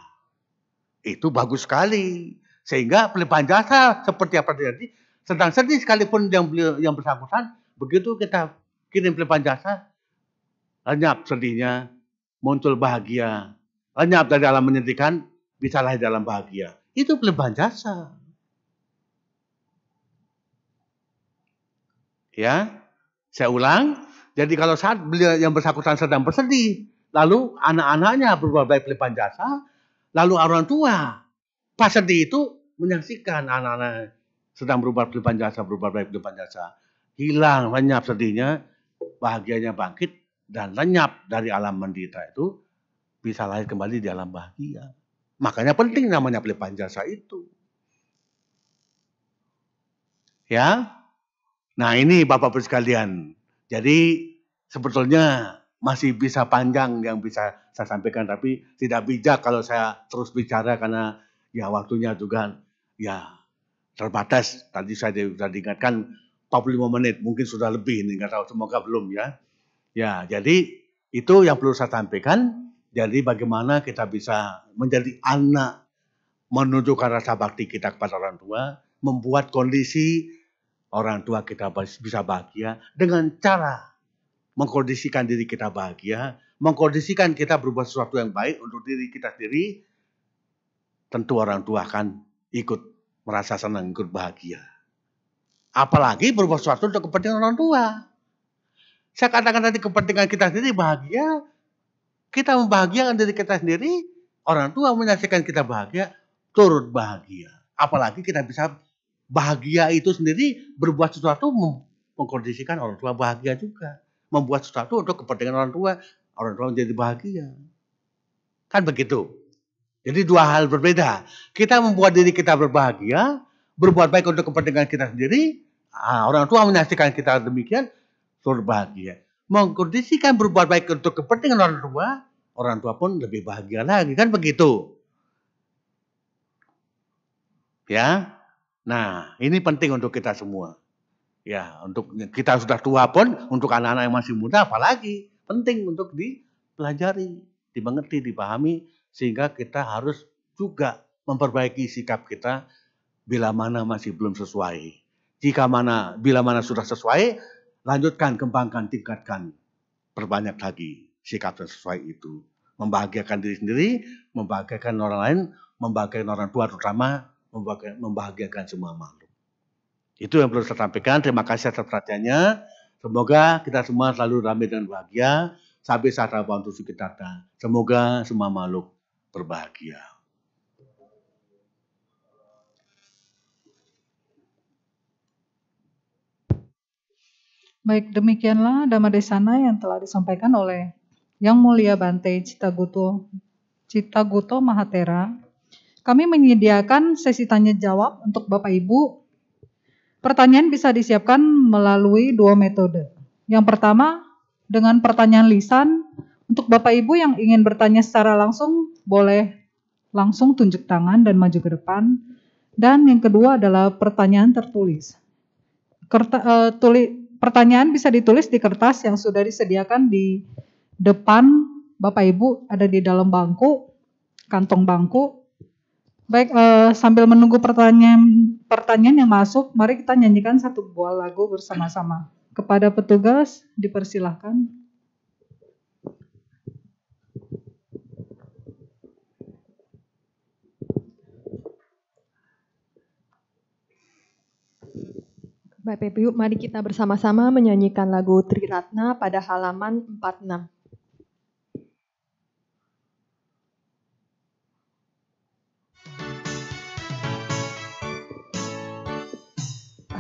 Itu bagus sekali. Sehingga pelimpahan jasa seperti apa terjadi, sedang sedih sekalipun yang bersangkutan, begitu kita kirim pelimpahan jasa, lenyap sedihnya, muncul bahagia. Lenyap dari alam menyedihkan, bisa lahir dalam bahagia. Itu pelimpahan jasa. Ya, saya ulang. Jadi kalau saat beliau yang bersangkutan sedang bersedih, lalu anak-anaknya berbuat baik pelimpahan jasa, lalu orang tua pas sedih itu menyaksikan anak-anak sedang berbuat pelimpahan jasa, berbuat baik pelimpahan jasa, hilang, lenyap sedihnya, bahagianya bangkit dan lenyap dari alam menderita itu, bisa lahir kembali di alam bahagia. Makanya penting namanya pelimpahan jasa itu. Ya. Nah ini Bapak-Ibu sekalian. Jadi sebetulnya masih bisa panjang yang bisa saya sampaikan. Tapi tidak bijak kalau saya terus bicara karena ya waktunya juga ya terbatas. Tadi saya sudah diingatkan 45 menit. Mungkin sudah lebih ini. Nggak tahu, semoga belum ya. Ya jadi itu yang perlu saya sampaikan. Jadi bagaimana kita bisa menjadi anak, menunjukkan rasa bakti kita kepada orang tua, membuat kondisi orang tua kita bisa bahagia dengan cara mengkondisikan diri kita bahagia, mengkondisikan kita berbuat sesuatu yang baik untuk diri kita sendiri, tentu orang tua akan ikut merasa senang, ikut bahagia. Apalagi berbuat sesuatu untuk kepentingan orang tua. Saya katakan tadi kepentingan kita sendiri bahagia, kita membahagiakan diri kita sendiri, orang tua menyaksikan kita bahagia, turut bahagia. Apalagi kita bisa bahagia itu sendiri berbuat sesuatu mengkondisikan orang tua bahagia juga. Membuat sesuatu untuk kepentingan orang tua menjadi bahagia. Kan begitu. Jadi dua hal berbeda. Kita membuat diri kita berbahagia, berbuat baik untuk kepentingan kita sendiri, orang tua menyaksikan kita demikian, turut bahagia. Mengkondisikan berbuat baik untuk kepentingan orang tua pun lebih bahagia lagi. Kan begitu. Ya. Nah, ini penting untuk kita semua. Ya, untuk kita sudah tua pun, untuk anak-anak yang masih muda apalagi penting untuk dipelajari, dimengerti, dipahami, sehingga kita harus juga memperbaiki sikap kita bila mana masih belum sesuai. Bila mana sudah sesuai, lanjutkan, kembangkan, tingkatkan, perbanyak lagi sikap yang sesuai itu. Membahagiakan diri sendiri, membahagiakan orang lain, membahagiakan orang tua terutama, membahagiakan semua makhluk. Itu yang perlu saya sampaikan. Terima kasih atas perhatiannya. Semoga kita semua selalu damai dan bahagia sampai saat Rabban Tuhan kita datang. Semoga semua makhluk berbahagia. Baik, demikianlah Dhamma Desana yang telah disampaikan oleh Yang Mulia Bante Cittaguto Mahatera. Kami menyediakan sesi tanya jawab untuk Bapak Ibu. Pertanyaan bisa disiapkan melalui 2 metode. Yang pertama, dengan pertanyaan lisan. Untuk Bapak Ibu yang ingin bertanya secara langsung, boleh langsung tunjuk tangan dan maju ke depan. Dan yang kedua adalah pertanyaan tertulis. Pertanyaan bisa ditulis di kertas yang sudah disediakan di depan Bapak Ibu, ada di dalam bangku, kantong bangku. Baik, sambil menunggu pertanyaan yang masuk, mari kita nyanyikan satu buah lagu bersama-sama. Kepada petugas, dipersilahkan. Bapak Ibu, mari kita bersama-sama menyanyikan lagu Triratna pada halaman 46.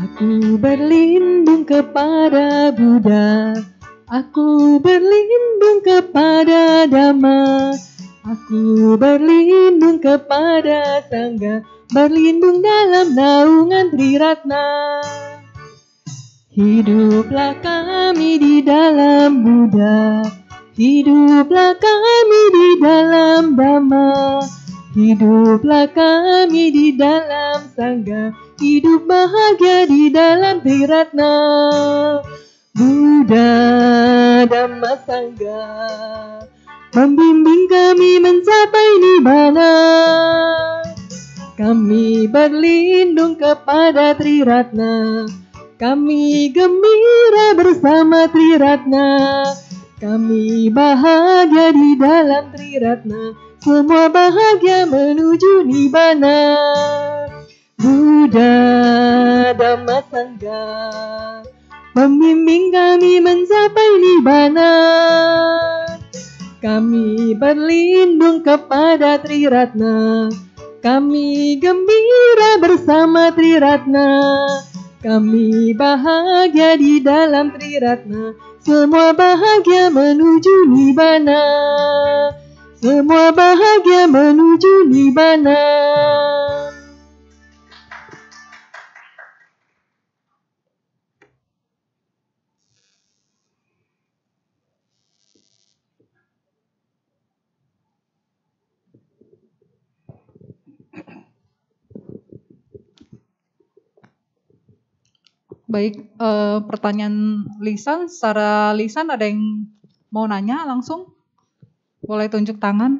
Aku berlindung kepada Buddha, aku berlindung kepada Dhamma, aku berlindung kepada Sangha, berlindung dalam naungan Triratna. Hiduplah kami di dalam Buddha, hiduplah kami di dalam Dhamma, hiduplah kami di dalam Sangha, hidup bahagia di dalam Triratna. Buddha, Dhamma, Sangha membimbing kami mencapai Nibbana. Kami berlindung kepada Triratna, kami gembira bersama Triratna, kami bahagia di dalam Triratna, semua bahagia menuju Nibbana. Buddha, Dhamma, Sangha membimbing kami mencapai Nibbana. Kami berlindung kepada Triratna, kami gembira bersama Triratna, kami bahagia di dalam Triratna, semua bahagia menuju Nibbana, semua bahagia menuju Nibbana. Baik, pertanyaan lisan, secara lisan ada yang mau nanya langsung? Boleh tunjuk tangan?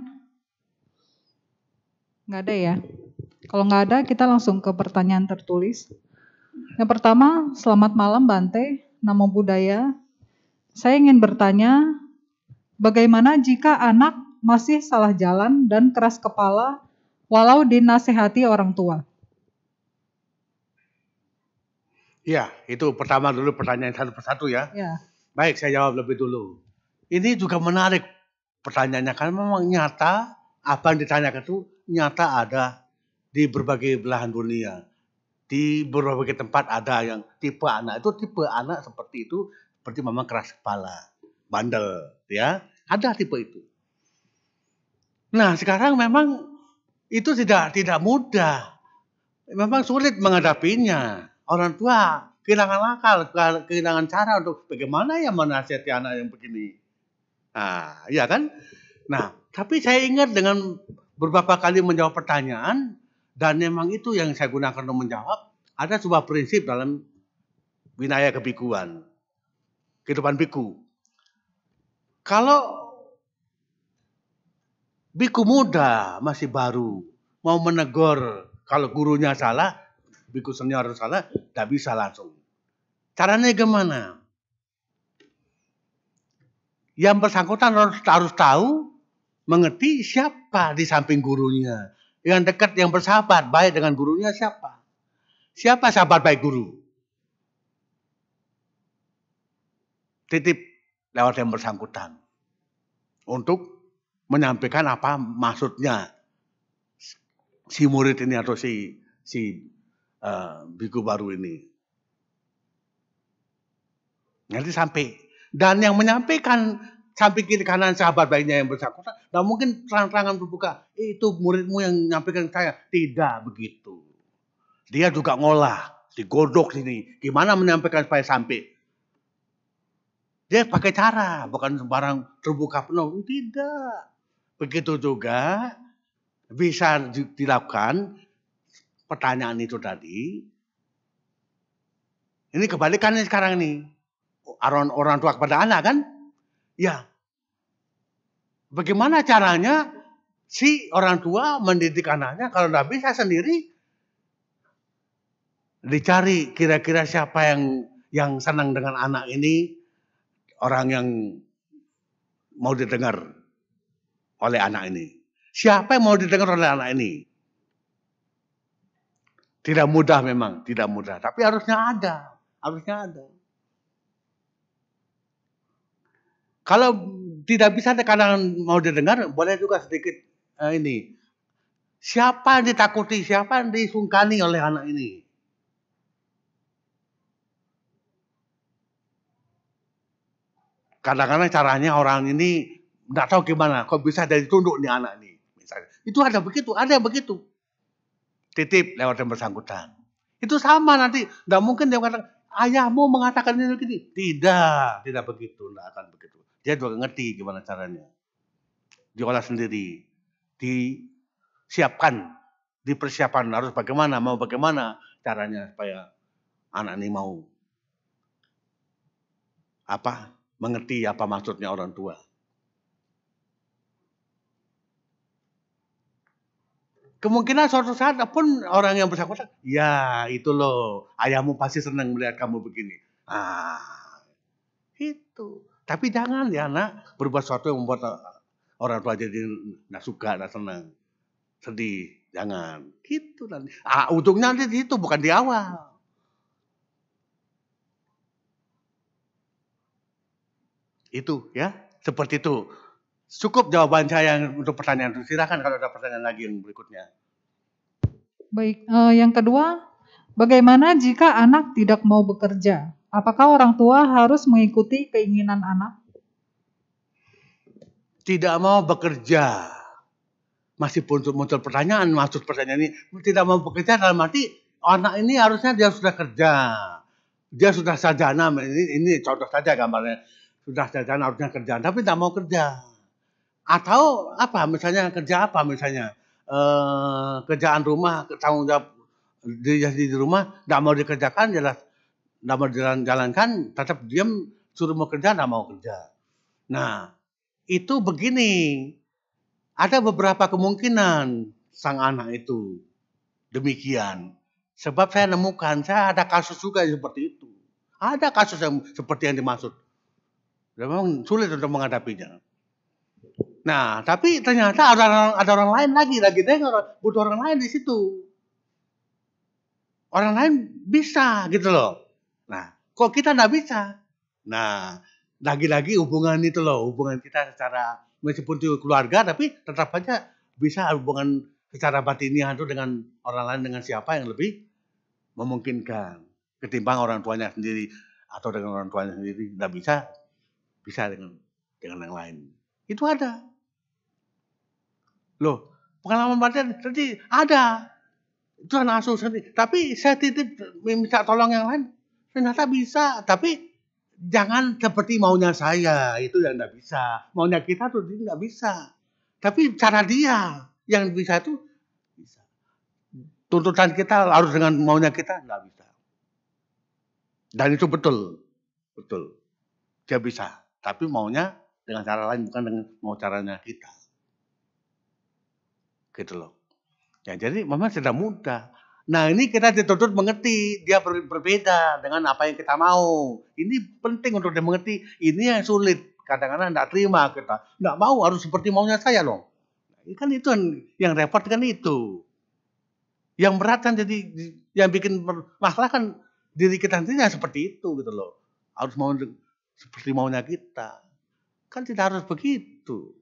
Nggak ada ya? Kalau nggak ada, kita langsung ke pertanyaan tertulis. Yang pertama, selamat malam Bante, Namo Buddhaya. Saya ingin bertanya, bagaimana jika anak masih salah jalan dan keras kepala walau dinasehati orang tua? Ya, itu pertama dulu pertanyaan satu persatu ya. Ya. Baik, saya jawab lebih dulu. Ini juga menarik pertanyaannya, karena memang nyata apa yang ditanyakan itu nyata ada di berbagai belahan dunia. Di berbagai tempat ada yang tipe anak seperti itu, seperti memang keras kepala, bandel, ya. Ada tipe itu. Nah, sekarang memang itu tidak mudah. Memang sulit menghadapinya. Orang tua kehilangan akal, kehilangan cara untuk bagaimana ya menasihati anak yang begini. Nah, iya kan? Nah, tapi saya ingat dengan beberapa kali menjawab pertanyaan, dan memang itu yang saya gunakan untuk menjawab, ada sebuah prinsip dalam winaya kebikuan, kehidupan biku. Kalau biku muda masih baru, mau menegur kalau gurunya salah, biku senior salah, tidak bisa langsung. Caranya gimana? Yang bersangkutan harus tahu, mengerti siapa di samping gurunya. Yang dekat, yang bersahabat baik dengan gurunya siapa? Siapa sahabat baik guru? titip lewat yang bersangkutan untuk menyampaikan apa maksudnya si murid ini atau si biku baru ini. Nanti sampai. Dan yang menyampaikan sampai kiri kanan sahabat baiknya yang bersangkutan, tidak mungkin terang-terangan terbuka, itu muridmu yang menyampaikan ke saya. Tidak begitu. Dia juga ngolah, digodok sini. Gimana menyampaikan supaya sampai. Dia pakai cara, bukan sembarang terbuka penuh. Tidak. Begitu juga bisa dilakukan pertanyaan itu tadi. Ini kebalikannya sekarang nih. Orang tua kepada anak kan? Ya. Bagaimana caranya si orang tua mendidik anaknya kalau tidak bisa sendiri? Dicari kira-kira siapa yang senang dengan anak ini, orang yang mau didengar oleh anak ini. Siapa yang mau didengar oleh anak ini? Tidak mudah memang, tidak mudah. Tapi harusnya ada. Kalau tidak bisa kadang mau didengar, boleh juga sedikit ini. Siapa yang ditakuti, siapa yang disungkani oleh anak ini? Kadang-kadang caranya orang ini tidak tahu gimana, kok bisa dari tunduk nih anak ini. Misalnya. Itu ada begitu. Titip lewat yang bersangkutan. Itu sama nanti, tidak mungkin dia mengatakan, ayahmu mengatakan ini begini. Tidak begitu, tidak akan begitu. Dia juga ngerti gimana caranya. Diolah sendiri. Disiapkan. Dipersiapkan. Harus bagaimana caranya supaya anak ini mau. Mengerti apa maksudnya orang tua. Kemungkinan suatu saat pun orang yang bersangkutan. Ya itu loh. Ayahmu pasti senang melihat kamu begini. Itu. Tapi jangan ya anak berbuat sesuatu yang membuat orang tua jadi nggak suka, nggak senang, sedih. Jangan. Gitu nanti. Ujungnya nanti di situ, bukan di awal. Itu ya, seperti itu. Cukup jawaban saya untuk pertanyaan itu. Silakan kalau ada pertanyaan lagi yang berikutnya. Baik, yang kedua, bagaimana jika anak tidak mau bekerja? Apakah orang tua harus mengikuti keinginan anak? Tidak mau bekerja. Masih muncul pertanyaan, maksud pertanyaan ini. Tidak mau bekerja dalam arti anak ini harusnya dia sudah kerja. Dia sudah sarjana, ini contoh saja gambarnya. Sudah sarjana harusnya kerja, tapi tidak mau kerja. Atau misalnya kerja kerjaan rumah, tanggung jawab di rumah, tidak mau dikerjakan, jelas tidak mau jalankan, tetap diam, suruh mau kerja, tidak mau kerja. Nah, itu begini, ada beberapa kemungkinan sang anak itu demikian. Sebab saya nemukan, saya ada kasus juga seperti itu. Ada kasus yang seperti yang dimaksud. Memang sulit untuk menghadapinya. Nah, tapi ternyata ada orang lain lagi butuh orang lain di situ. Orang lain bisa gitu loh. Nah, kok kita nggak bisa? Nah, lagi-lagi hubungan itu loh, hubungan kita secara meskipun itu keluarga, tapi tetap aja bisa hubungan secara batiniah itu dengan orang lain, dengan siapa yang lebih memungkinkan ketimbang orang tuanya sendiri atau dengan orang tuanya sendiri nggak bisa dengan yang lain. Itu ada. Loh, pengalaman batin tadi ada. Itu anak asuh sendiri. Tapi saya titip minta tolong yang lain. Ternyata bisa. Tapi jangan seperti maunya saya. Itu yang tidak bisa. Maunya kita tuh tidak bisa. Tapi cara dia yang bisa itu bisa. Tuntutan kita harus dengan maunya kita tidak bisa. Dan itu betul. Betul. Dia bisa. Tapi maunya dengan cara lain, bukan dengan mau caranya kita. Gitu loh. Ya, jadi memang tidak mudah. Nah, ini kita dituntut mengerti. Dia berbeda dengan apa yang kita mau. Ini penting untuk dia mengerti. Ini yang sulit. Kadang-kadang tidak terima kita. Tidak mau, harus seperti maunya saya loh. Kan itu yang repot kan itu. Yang berat kan jadi, yang bikin masalah kan diri kita sendiri seperti itu gitu loh. Harus mau seperti maunya kita. Kan tidak harus begitu.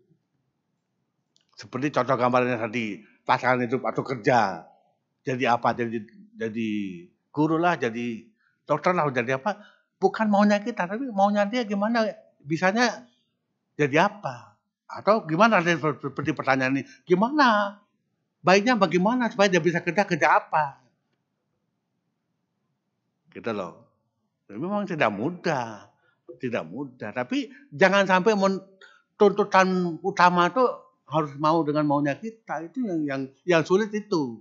Seperti contoh gambarnya tadi, pasangan hidup atau kerja. Jadi apa? Jadi guru lah, jadi dokter lah, jadi apa? Bukan maunya kita, tapi maunya dia gimana bisanya jadi apa? Atau gimana seperti pertanyaan ini? Gimana? Baiknya bagaimana supaya dia bisa kerja apa? Gitu loh. Memang tidak mudah. Tidak mudah. Tapi jangan sampai tuntutan utama itu harus mau dengan maunya kita. Itu yang sulit itu.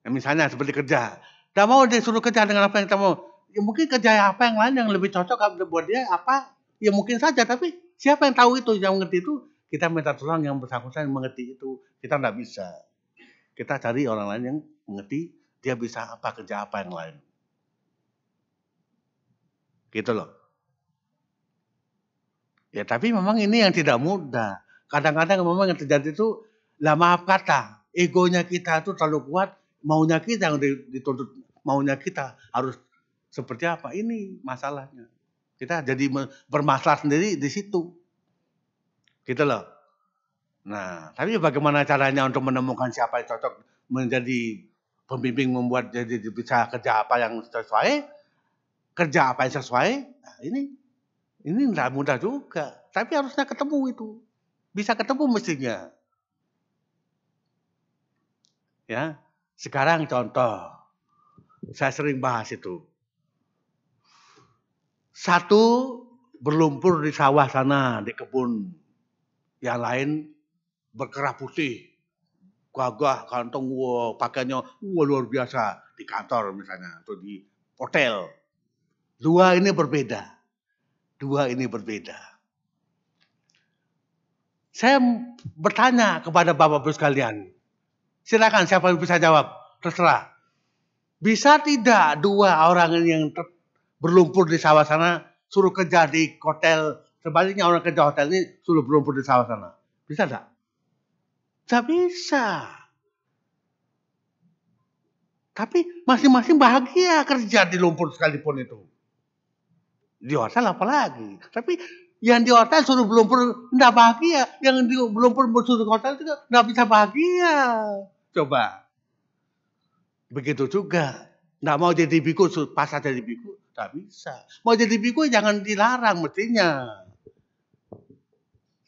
Ya, misalnya seperti kerja. Tidak mau disuruh kerja dengan apa yang kita mau. Ya mungkin kerja apa yang lain yang lebih cocok buat dia apa. Ya mungkin saja. Tapi siapa yang tahu itu, yang mengerti itu. Kita minta tolong yang bersangkutan yang mengerti itu. Kita tidak bisa. Kita cari orang lain yang mengerti. Dia bisa apa, kerja apa yang lain. Gitu loh. Ya tapi memang ini yang tidak mudah. Kadang-kadang memang yang terjadi itu, lah maaf kata, egonya kita itu terlalu kuat, maunya kita yang dituntut, maunya kita harus seperti apa. Ini masalahnya. Kita jadi bermasalah sendiri di situ. Gitu loh. Nah, tapi bagaimana caranya untuk menemukan siapa yang cocok menjadi pembimbing, membuat jadi bisa kerja apa yang sesuai, kerja apa yang sesuai. Nah, ini tidak mudah juga. Tapi harusnya ketemu itu. Bisa ketemu mestinya. Ya, sekarang contoh. Saya sering bahas itu. Satu berlumpur di sawah sana, di kebun. Yang lain berkerah putih. Gagah, kantong, pakaiannya luar biasa. Di kantor misalnya, atau di hotel. Dua ini berbeda. Saya bertanya kepada Bapak-Ibu sekalian. Silakan siapa yang bisa jawab. Terserah. Bisa tidak dua orang yang berlumpur di sawah sana suruh kerja di hotel. Sebaliknya orang kerja hotel ini suruh berlumpur di sawah sana. Bisa tidak? Tidak bisa. Tapi masing-masing bahagia kerja di lumpur sekalipun itu. Di hotel apalagi. Tapi yang di hotel suruh berlumpur tidak bahagia. Yang di berlumpur suruh hotel juga tidak bisa bahagia. Coba. Begitu juga. Tidak mau jadi biku, pas jadi biku. Tidak bisa. Mau jadi biku jangan dilarang mestinya.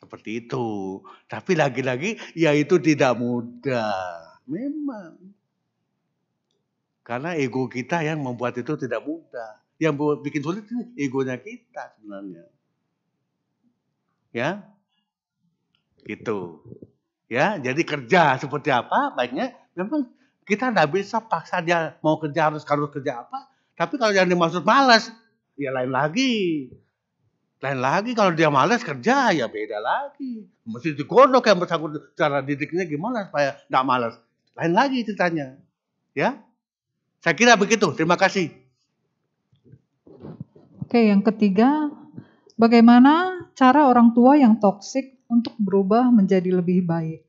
Seperti itu. Tapi lagi-lagi ya itu tidak mudah. Memang. Karena ego kita yang membuat itu tidak mudah. Yang bikin sulit itu egonya kita sebenarnya. Ya. Gitu. Ya, jadi kerja seperti apa? Baiknya memang kita tidak bisa paksa dia mau kerja harus kerja apa. Tapi kalau yang dimaksud malas, ya lain lagi. Lain lagi kalau dia malas kerja ya beda lagi. Mesti digodok yang bersangkut cara didiknya gimana supaya tidak malas. Lain lagi ceritanya. Ya. Saya kira begitu. Terima kasih. Oke, yang ketiga, bagaimana cara orang tua yang toksik untuk berubah menjadi lebih baik?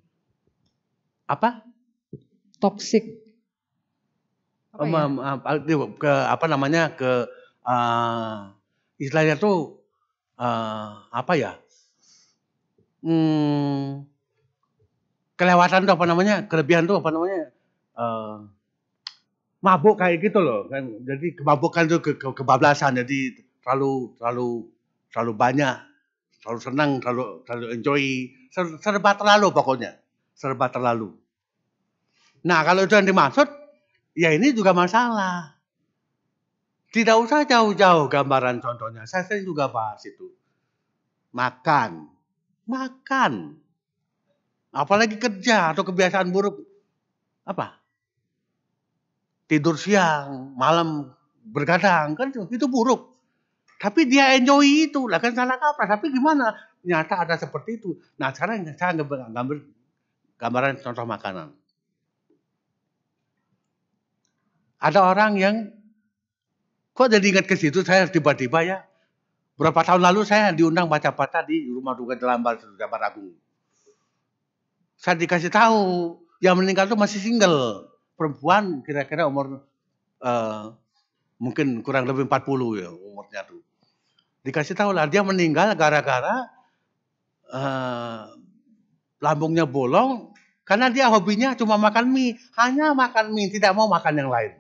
Apa? Toksik. Istilahnya tuh apa ya? Kelewatan tuh apa namanya? Kelebihan tuh apa namanya? Mabuk kayak gitu loh kan. Jadi kemabukan itu kebablasan. Jadi terlalu banyak, terlalu senang, terlalu enjoy, serba terlalu pokoknya. Serba terlalu. Nah, kalau itu yang dimaksud, ya ini juga masalah. Tidak usah jauh-jauh gambaran contohnya. Saya sering juga bahas itu. Makan. Apalagi kerja atau kebiasaan buruk. Apa? Tidur siang, malam bergadang, kan itu buruk. Tapi dia enjoy itu, lah kan salah kaprah. Tapi gimana? Nyata ada seperti itu. Nah, sekarang saya gambar gambaran contoh makanan. Ada orang yang kok jadi ingat ke situ, saya tiba-tiba ya. Berapa tahun lalu saya diundang baca-baca di rumah duka Jelambar, Jabar Agung. Saya dikasih tahu yang meninggal itu masih single. Perempuan kira-kira umur mungkin kurang lebih 40 ya umurnya tuh. Dikasih tahu lah dia meninggal gara-gara lambungnya bolong karena dia hobinya cuma makan mie. Hanya makan mie, tidak mau makan yang lain.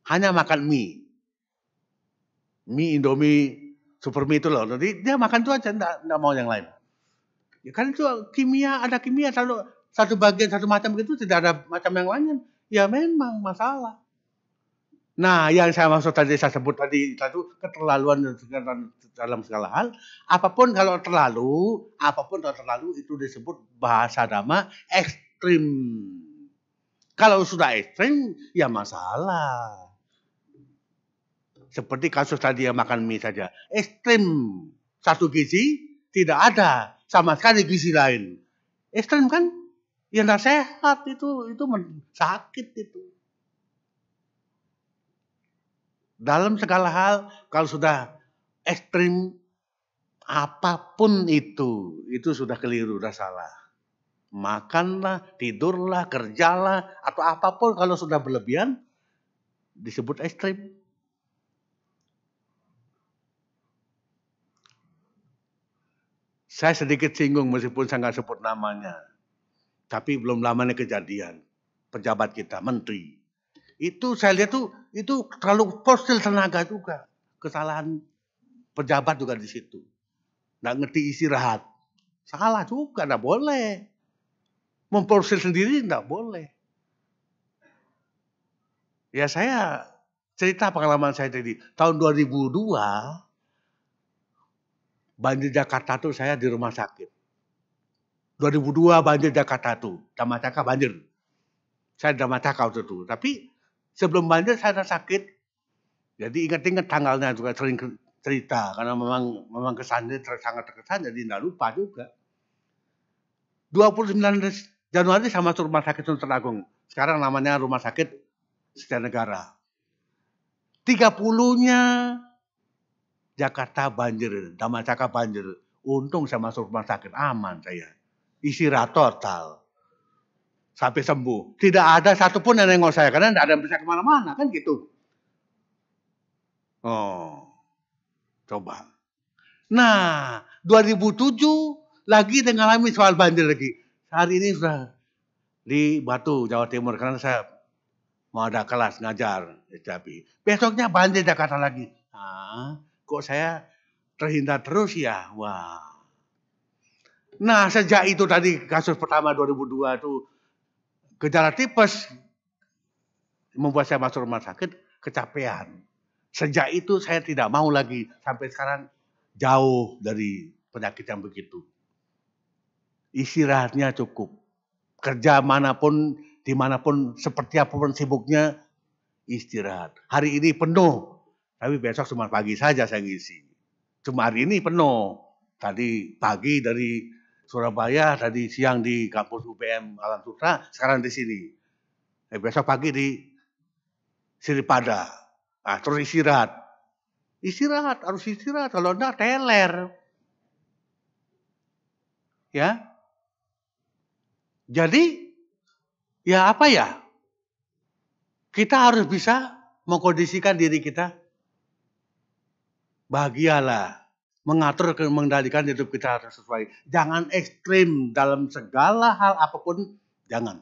Hanya makan mie. Mie Indomie, super mie itu loh. Jadi dia makan itu aja, enggak mau yang lain. Ya kan itu kimia, ada kimia satu bagian, satu macam gitu, tidak ada macam yang lain. Ya memang masalah. Nah, yang saya maksud tadi, saya sebut tadi, itu keterlaluan dalam segala hal. Apapun kalau terlalu itu disebut bahasa agama ekstrim. Kalau sudah ekstrim, ya masalah. Seperti kasus tadi yang makan mie saja. Ekstrim, satu gizi, tidak ada sama sekali gizi lain. Ekstrim kan? Ya nggak sehat itu sakit itu. Dalam segala hal, kalau sudah ekstrim, apapun itu sudah keliru, sudah salah. Makanlah, tidurlah, kerjalah, atau apapun kalau sudah berlebihan, disebut ekstrim. Saya sedikit singgung meskipun saya nggak sebut namanya. Tapi belum lama ini kejadian. Pejabat kita, menteri. Itu saya lihat itu terlalu fosil tenaga juga. Kesalahan pejabat juga di situ. Nggak ngerti istirahat. Salah juga, nggak boleh. Memfosil sendiri nggak boleh. Ya saya cerita pengalaman saya tadi. Tahun 2002, banjir Jakarta tuh saya di rumah sakit. 2002 banjir Jakarta tuh. Damataka banjir. Saya di Damataka waktu itu. Tapi sebelum banjir saya ada sakit. Jadi ingat-ingat tanggalnya juga sering cerita. Karena memang kesannya sangat terkesan. Jadi tidak lupa juga. 29 Januari saya masuk rumah sakit Sultan Agung. Sekarang namanya Rumah Sakit Setia Negara. 30-nya Jakarta banjir. Damataka banjir. Untung saya masuk rumah sakit. Aman saya. Istirahat total. Sampai sembuh. Tidak ada satupun yang nengok saya. Karena tidak ada yang bisa kemana-mana. Kan gitu. Oh. Coba. Nah. 2007. Lagi mengalami soal banjir lagi. Hari ini sudah di Batu, Jawa Timur. Karena saya mau ada kelas ngajar. Besoknya banjir Jakarta lagi. Nah, kok saya terhindar terus ya? Wah. Nah, sejak itu tadi kasus pertama 2002 itu gejala tipes membuat saya masuk rumah sakit, kecapean. Sejak itu saya tidak mau lagi sampai sekarang jauh dari penyakit yang begitu. Istirahatnya cukup. Kerja manapun, dimanapun, seperti apapun sibuknya, istirahat. Hari ini penuh, tapi besok cuma pagi saja saya ngisi. Cuma hari ini penuh. Tadi pagi dari Surabaya, tadi siang di kampus UPM Alam Sutra, sekarang di sini. Besok pagi di Siripada. Nah, terus istirahat. Istirahat, harus istirahat. Kalau enggak, teler. Ya. Jadi, ya apa ya? Kita harus bisa mengkondisikan diri kita. Bahagialah. Mengatur, mengendalikan hidup kita harus sesuai. Jangan ekstrim dalam segala hal apapun. Jangan.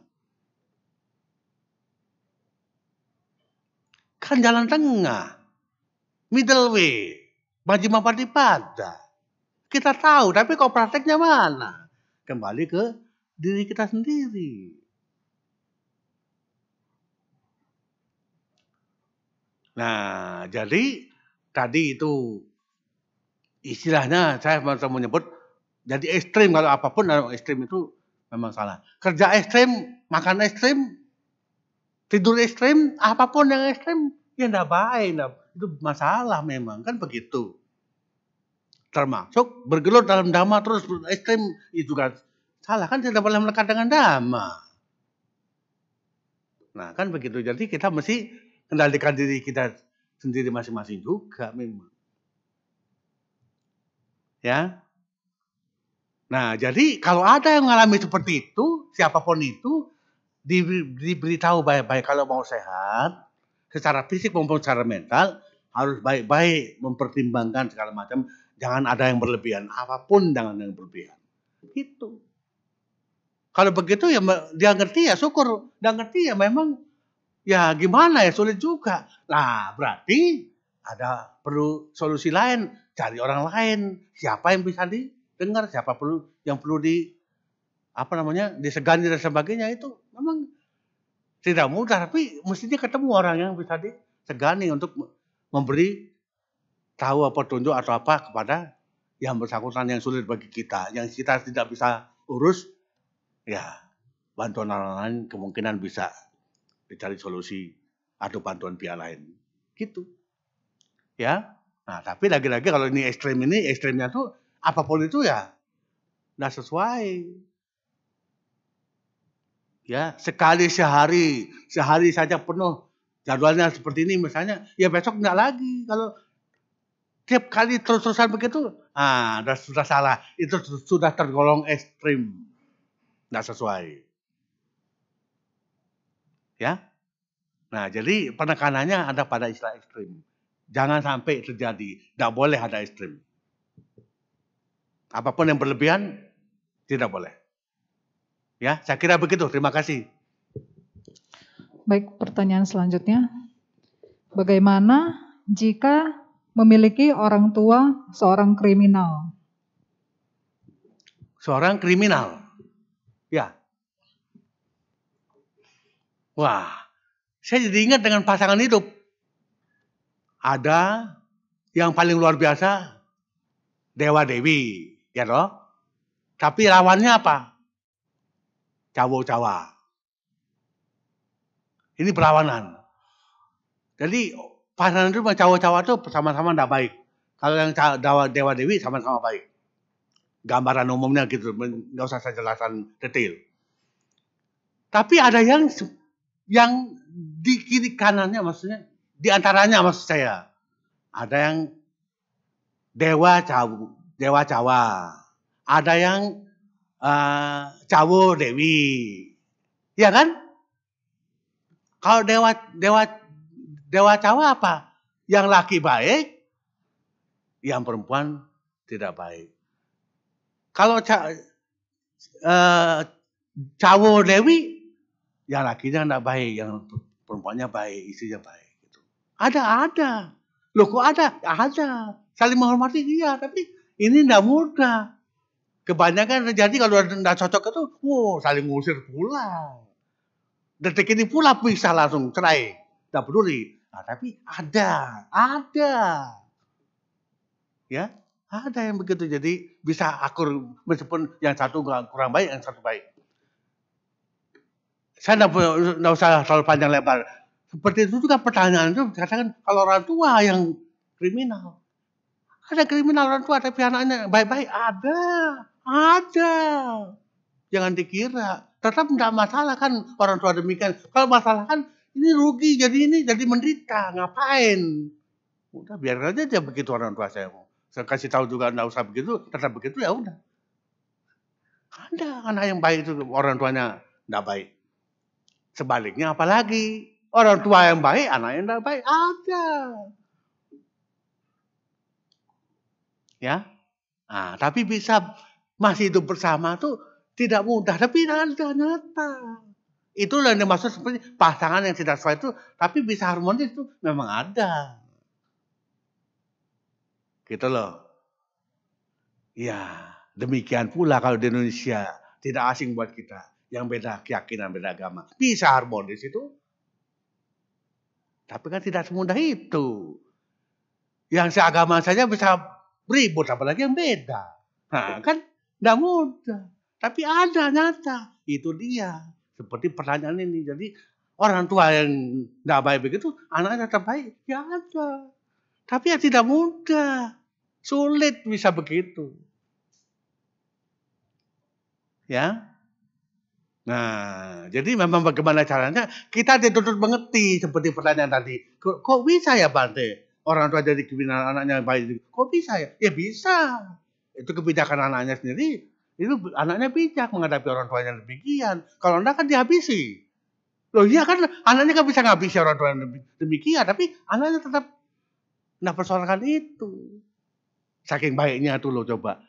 Kan jalan tengah. Middle way. Majima Patipada. Kita tahu, tapi kok prakteknya mana? Kembali ke diri kita sendiri. Nah, jadi tadi itu istilahnya saya mau menyebut jadi ekstrim. Kalau apapun ekstrim itu memang salah. Kerja ekstrim, makan ekstrim, tidur ekstrim, apapun yang ekstrim ya enggak baik. Itu masalah memang kan begitu. Termasuk bergelut dalam dhamma terus ekstrim itu juga salah, kan tidak boleh melekat dengan dhamma. Nah kan begitu. Jadi kita mesti kendalikan diri kita sendiri masing-masing juga memang. Ya. Nah, jadi kalau ada yang mengalami seperti itu, siapapun itu diberitahu baik-baik kalau mau sehat secara fisik maupun secara mental harus baik-baik mempertimbangkan segala macam. Jangan ada yang berlebihan, apapun jangan yang berlebihan. Gitu. Kalau begitu ya dia ngerti ya syukur, dia ngerti ya memang ya gimana ya sulit juga. Nah berarti ada perlu solusi lain, cari orang lain. Siapa yang bisa didengar, siapa yang perlu disegani dan sebagainya, itu memang tidak mudah, tapi mestinya ketemu orang yang bisa disegani untuk memberi tahu apa petunjuk atau apa kepada yang bersangkutan yang sulit bagi kita, yang kita tidak bisa urus, ya bantuan orang lain kemungkinan bisa dicari solusi atau bantuan pihak lain, gitu, ya. Nah tapi lagi-lagi kalau ini ekstrimnya tuh apapun itu ya nggak sesuai. Ya, sehari saja penuh jadwalnya seperti ini misalnya, ya besok enggak lagi. Kalau tiap kali terus-terusan begitu, sudah salah. Itu sudah tergolong ekstrim. Enggak sesuai. Ya. Nah, jadi penekanannya ada pada istilah ekstrim. Jangan sampai terjadi, enggak boleh ada ekstrim. Apapun yang berlebihan tidak boleh. Ya, saya kira begitu. Terima kasih. Baik, pertanyaan selanjutnya. Bagaimana jika memiliki orang tua seorang kriminal? Seorang kriminal? Ya. Wah, saya jadi ingat dengan pasangan hidup. Ada yang paling luar biasa, Dewa Dewi, ya toh? Tapi lawannya apa? Jawa. Ini perlawanan. Jadi pasangan itu Jawa itu sama-sama tidak baik. Kalau yang Dewa Dewi sama-sama baik. Gambaran umumnya gitu, nggak usah saya jelaskan detail. Tapi ada yang di kiri kanannya, maksudnya di antaranya maksud saya, ada yang Dewa Jawa, ada yang Jawa Dewi, ya kan? Kalau Dewa Jawa apa? Yang laki baik, yang perempuan tidak baik. Kalau Jawa Dewi, yang lakinya tidak baik, yang perempuannya baik, istrinya baik. Gitu. Ada. Loh kok ada? Ada. Saling menghormati iya, tapi ini tidak mudah. Kebanyakan terjadi kalau tidak cocok itu, saling ngusir pulang. Detik ini pula bisa langsung cerai, tidak peduli. Nah, tapi ada. Ya, ada yang begitu. Jadi bisa akur meskipun yang satu kurang baik, yang satu baik. Saya tidak usah terlalu panjang lebar. Seperti itu juga pertanyaan itu katakan kalau orang tua yang kriminal. Ada kriminal orang tua tapi anaknya baik-baik, ada. Jangan dikira. Tetap tidak masalah kan orang tua demikian. Kalau masalah kan ini rugi jadi menderita. Ngapain? Udah biar aja dia begitu orang tua saya. Saya kasih tahu juga tidak usah begitu. Tetap begitu ya udah. Ada anak yang baik itu orang tuanya tidak baik. Sebaliknya apalagi orang tua yang baik anak yang tidak baik ada. Ya. Nah, tapi bisa masih hidup bersama tuh tidak mudah, tapi ada nyata. Itulah yang dimaksud seperti pasangan yang tidak sesuai itu, tapi bisa harmonis itu memang ada. Gitu loh. Ya, demikian pula kalau di Indonesia tidak asing buat kita, yang beda keyakinan, beda agama, bisa harmonis itu. Tapi kan tidak semudah itu. Yang seagama saja bisa ribut, apalagi yang beda. Nah, kan tidak mudah. Tapi ada nyata. Itu dia. Seperti pertanyaan ini. Jadi orang tua yang tidak baik begitu, anaknya tetap baik. Ya ada. Tapi ya tidak mudah. Sulit bisa begitu. Ya. Nah, jadi memang bagaimana caranya? Kita dituntut mengerti seperti pertanyaan tadi. Kok bisa ya Bante? Orang tua jadi kriminal, anaknya baik. Kok bisa ya? Ya bisa. Itu kebijakan anaknya sendiri. Itu anaknya bijak menghadapi orang tuanya demikian. Kalau enggak kan dihabisi. Loh iya kan anaknya kan bisa ngabisi orang tuanya demikian. Tapi anaknya tetap Nah, persoalkan itu. Saking baiknya tuh loh coba.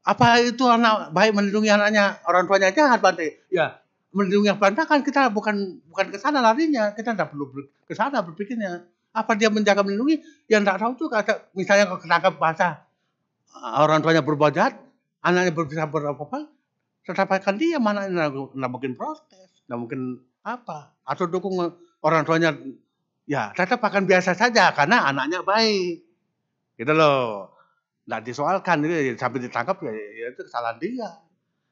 Apa itu anak baik melindungi anaknya, orang tuanya jahat Bante? Ya, melindungi Bante kan kita bukan ke sana larinya, kita tidak perlu ke sana berpikirnya. Apa dia menjaga melindungi? Yang tidak tahu tuh kata misalnya kalau ketangkap basah, orang tuanya berbuat jahat, anaknya berusaha berapa-apa, tetap akan dia mana nggak mungkin protes, nggak mungkin apa, atau dukung orang tuanya, ya tetap akan biasa saja karena anaknya baik, gitu loh. Nggak disoalkan, itu sampai ditangkap ya itu kesalahan dia.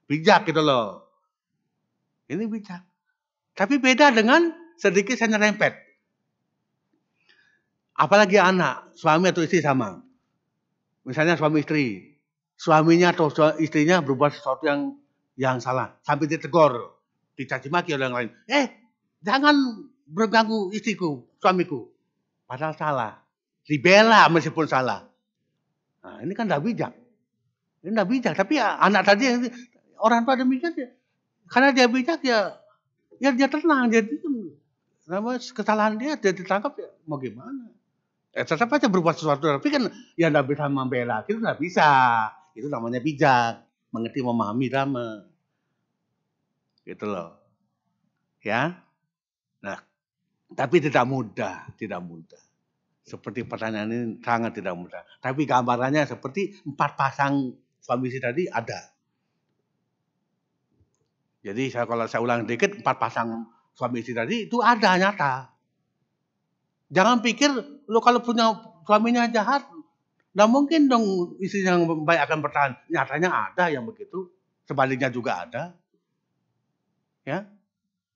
Bijak gitu loh. Ini bijak. Tapi beda dengan sedikit saya nyerempet. Apalagi anak, suami atau istri sama. Misalnya suami istri. Suaminya atau istrinya berbuat sesuatu yang salah. Sampai ditegur. Dicaci maki oleh orang lain. Jangan berganggu istriku, suamiku. Padahal salah. Dibela meskipun salah. Nah, ini kan tidak bijak. Ini tidak bijak. Tapi ya, anak tadi orang tua demikian ya. Karena dia bijak ya dia tenang. Jadi nama kesalahan dia ditangkap ya mau gimana? Tetap aja berbuat sesuatu. Tapi kan ya tidak bisa membela. Itu tidak bisa. Itu namanya bijak. Mengerti, memahami drama. Gitu loh. Ya. Nah, tapi tidak mudah. Tidak mudah. Seperti pertanyaan ini sangat tidak mudah. Tapi gambarannya seperti 4 pasang suami istri tadi ada. Jadi kalau saya ulang dikit, 4 pasang suami istri tadi itu ada nyata. Jangan pikir lo kalau punya suaminya jahat, nggak mungkin dong istri yang baik akan bertahan. Nyatanya ada yang begitu. Sebaliknya juga ada.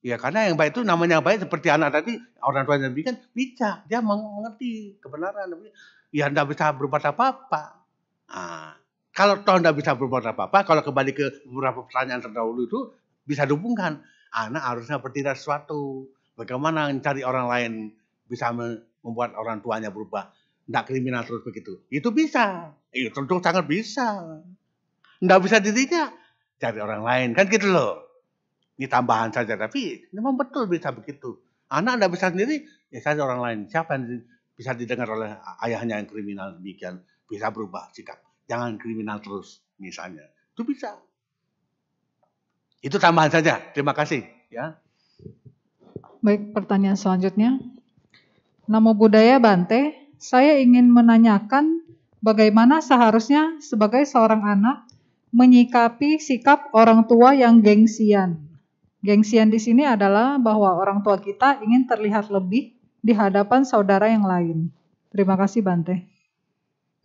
Ya karena yang baik itu namanya baik seperti anak tadi, orang tuanya bikin bijak, dia mengerti kebenaran. Ya tidak bisa berbuat apa-apa. Nah, kalau toh tidak bisa berbuat apa-apa, kalau kembali ke beberapa pertanyaan terdahulu itu bisa dihubungkan. Anak harusnya bertindak sesuatu. Bagaimana mencari orang lain bisa membuat orang tuanya berubah, tidak kriminal terus begitu. Itu bisa. Itu tentu sangat bisa. Tidak bisa ditindak, cari orang lain kan gitu loh. Ini tambahan saja, tapi memang betul bisa begitu. Anak tidak bisa sendiri, ya cari orang lain. Siapa yang bisa didengar oleh ayahnya yang kriminal demikian, bisa berubah sikap. Jangan kriminal terus, misalnya. Itu bisa. Itu tambahan saja. Terima kasih. Ya. Baik, pertanyaan selanjutnya. Namo Buddhaya Bante, saya ingin menanyakan bagaimana seharusnya sebagai seorang anak menyikapi sikap orang tua yang gengsian. Gengsian di sini adalah bahwa orang tua kita ingin terlihat lebih di hadapan saudara yang lain. Terima kasih Bante.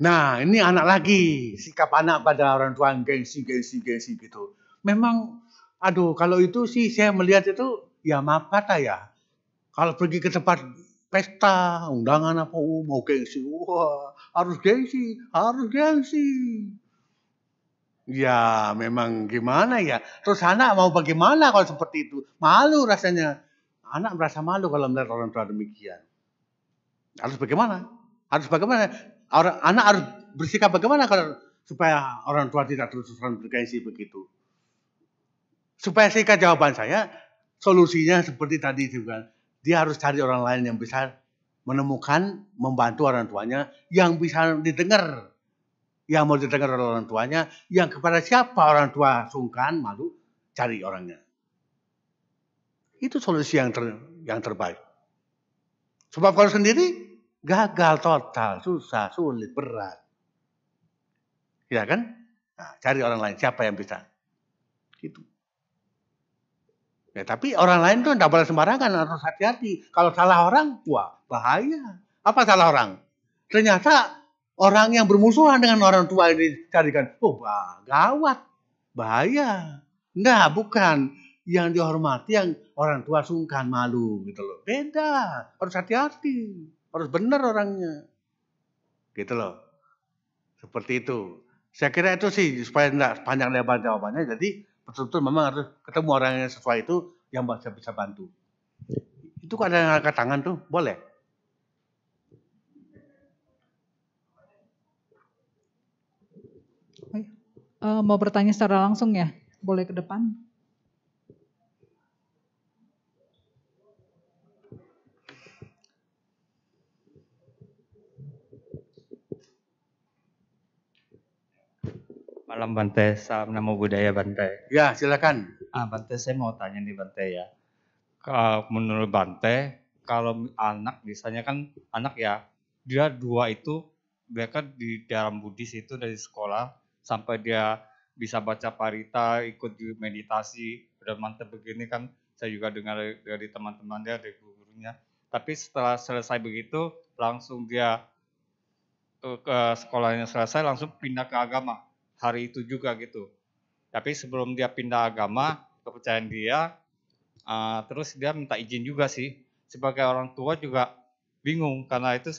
Nah, ini anak lagi. Sikap anak pada orang tua gengsi gitu. Memang, aduh, kalau itu sih saya melihat itu, ya maaf kata ya. Kalau pergi ke tempat pesta, undangan apa, mau gengsi. Wah, harus gengsi. Ya memang gimana ya. Terus anak mau bagaimana kalau seperti itu? Malu rasanya. Anak merasa malu kalau melihat orang tua demikian. Harus bagaimana? Anak harus bersikap bagaimana kalau supaya orang tua tidak terus-terusan bergengsi begitu. Supaya singkat jawaban saya, solusinya seperti tadi juga. Dia harus cari orang lain yang bisa menemukan, membantu orang tuanya yang bisa didengar. Yang mau didengar oleh orang tuanya, yang kepada siapa orang tua sungkan, malu, cari orangnya. Itu solusi yang terbaik. Sebab kalau sendiri, gagal total, susah, sulit, berat. Ya kan? Nah, cari orang lain, siapa yang bisa. Gitu. Ya, tapi orang lain tuh tidak boleh sembarangan, harus hati-hati. Kalau salah orang, wah bahaya. Apa salah orang? Ternyata orang yang bermusuhan dengan orang tua ini dicarikan, gawat, bahaya. Enggak, bukan. Yang dihormati yang orang tua sungkan, malu gitu loh. Beda, harus hati-hati, harus benar orangnya. Gitu loh. Seperti itu. Saya kira itu sih supaya enggak panjang lebar jawabannya. Jadi betul-betul memang harus ketemu orang yang sesuai itu yang bisa bantu. Itu kok ada yang angkat tangan tuh, boleh? Mau bertanya secara langsung ya? Boleh ke depan? Malam Bante, salam namo budaya Bante. Ya, silakan. Bante, saya mau tanya nih Bante ya. Menurut Bante, kalau anak misalnya kan anak ya, dia 2 itu mereka di dalam Buddhis itu dari sekolah sampai dia bisa baca parita, ikut di meditasi, udah mantep begini kan. Saya juga dengar dari teman-teman dia, dari gurunya. Tapi setelah selesai begitu, langsung dia ke sekolahnya selesai, langsung pindah ke agama. Hari itu juga gitu. Tapi sebelum dia pindah agama, kepercayaan dia, terus dia minta izin juga sih. Sebagai orang tua juga bingung, karena itu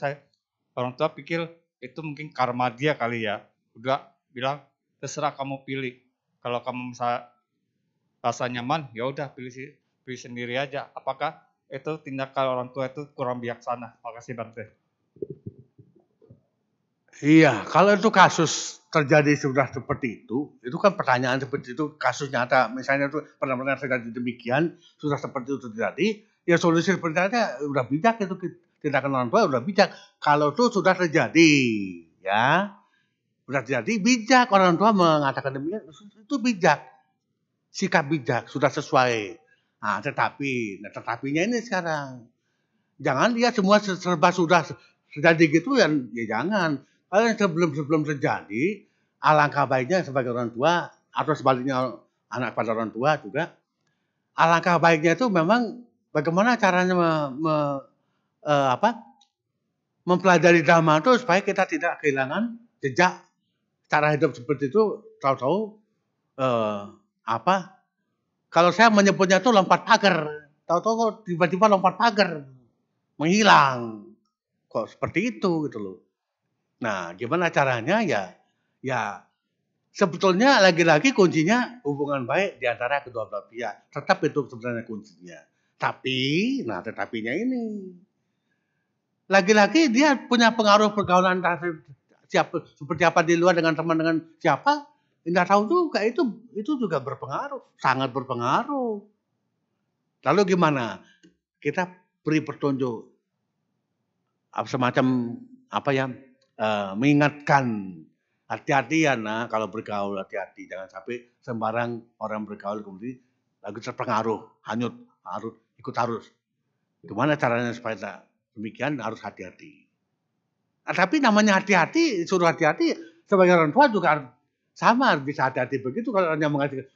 orang tua pikir itu mungkin karma dia kali ya. Udah bilang, terserah kamu pilih. Kalau kamu misalnya rasa nyaman, ya udah pilih sendiri aja. Apakah itu tindakan orang tua itu kurang bijaksana? Makasih Bante. Iya, kalau itu kasus terjadi sudah seperti itu kan pertanyaan seperti itu, kasus nyata, misalnya itu pernah terjadi demikian, sudah seperti itu terjadi, ya solusi seperti itu udah bijak, itu tindakan orang tua udah bijak. Kalau itu sudah terjadi, ya, sudah terjadi, bijak orang tua mengatakan demikian, itu bijak, sikap bijak, sudah sesuai. Nah, tetapinya ini sekarang, jangan lihat semua serba sudah terjadi gitu ya jangan. Kalau sebelum terjadi, alangkah baiknya sebagai orang tua atau sebaliknya anak pada orang tua juga, alangkah baiknya itu memang bagaimana caranya mempelajari Dhamma itu supaya kita tidak kehilangan jejak cara hidup seperti itu. Tahu-tahu kalau saya menyebutnya itu lompat pagar, tahu-tahu tiba-tiba lompat pagar menghilang, kok seperti itu gitu loh. Nah, gimana caranya ya sebetulnya lagi-lagi kuncinya hubungan baik di antara kedua belah pihak. Tetap itu sebenarnya kuncinya. Tetapinya ini lagi-lagi dia punya pengaruh pergaulan seperti apa di luar dengan teman dengan siapa, nggak tahu juga, itu juga berpengaruh, sangat berpengaruh. Lalu gimana? Kita beri petunjuk semacam mengingatkan, hati-hati ya kalau bergaul, hati-hati, jangan sampai sembarang orang bergaul kemudian lagi terpengaruh, hanyut, ikut arus. Gimana caranya supaya demikian, harus hati-hati. Nah, tapi namanya hati-hati, suruh hati-hati, sebagai orang tua juga sama, bisa hati-hati begitu. Kalau hanya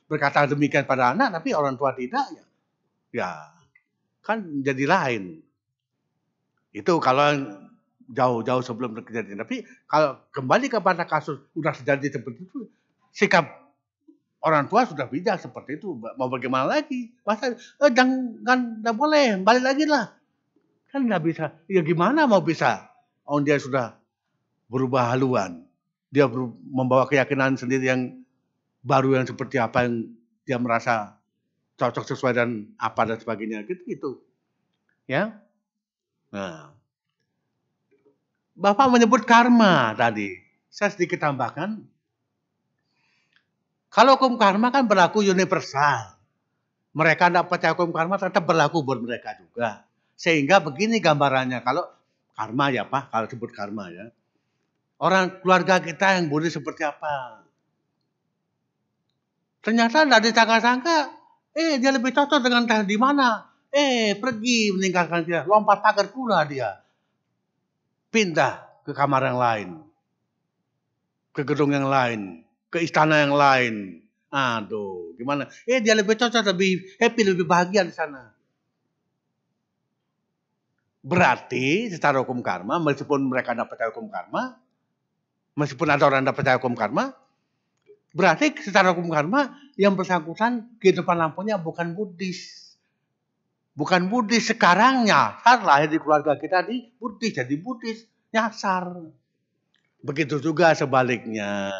berkata demikian pada anak, tapi orang tua tidak, ya kan jadi lain. Itu kalau jauh-jauh sebelum kejadian. Tapi kalau kembali kepada kasus sudah terjadi seperti itu, sikap orang tua sudah bijak seperti itu. Mau bagaimana lagi? Masa jangan, nggak boleh, balik lagi lah. Kan nggak bisa. Ya gimana mau bisa? Dia sudah berubah haluan. Dia membawa keyakinan sendiri yang baru, yang seperti apa yang dia merasa cocok sesuai dan apa dan sebagainya. Gitu. Ya. Nah. Bapak menyebut karma tadi. Saya sedikit tambahkan. Kalau hukum karma kan berlaku universal. Mereka tidak percaya hukum karma tetap berlaku buat mereka juga. Sehingga begini gambarannya. Kalau karma ya Pak, kalau sebut karma ya. Orang keluarga kita yang Buddhis seperti apa? Ternyata tidak disangka-sangka. Dia lebih cocok dengan di mana? Pergi meninggalkan dia. Lompat pagar pula dia. Pindah ke kamar yang lain, ke gedung yang lain, ke istana yang lain. Aduh, gimana? Dia lebih cocok, lebih happy, lebih bahagia di sana. Berarti secara hukum karma, meskipun mereka tidak percaya hukum karma, meskipun ada orang tidak percaya hukum karma, berarti secara hukum karma yang bersangkutan kehidupan lampunya bukan Buddhis. Bukan Buddhis, sekarang nyasar lahir di keluarga kita di Buddhis, jadi Buddhis, nyasar. Begitu juga sebaliknya.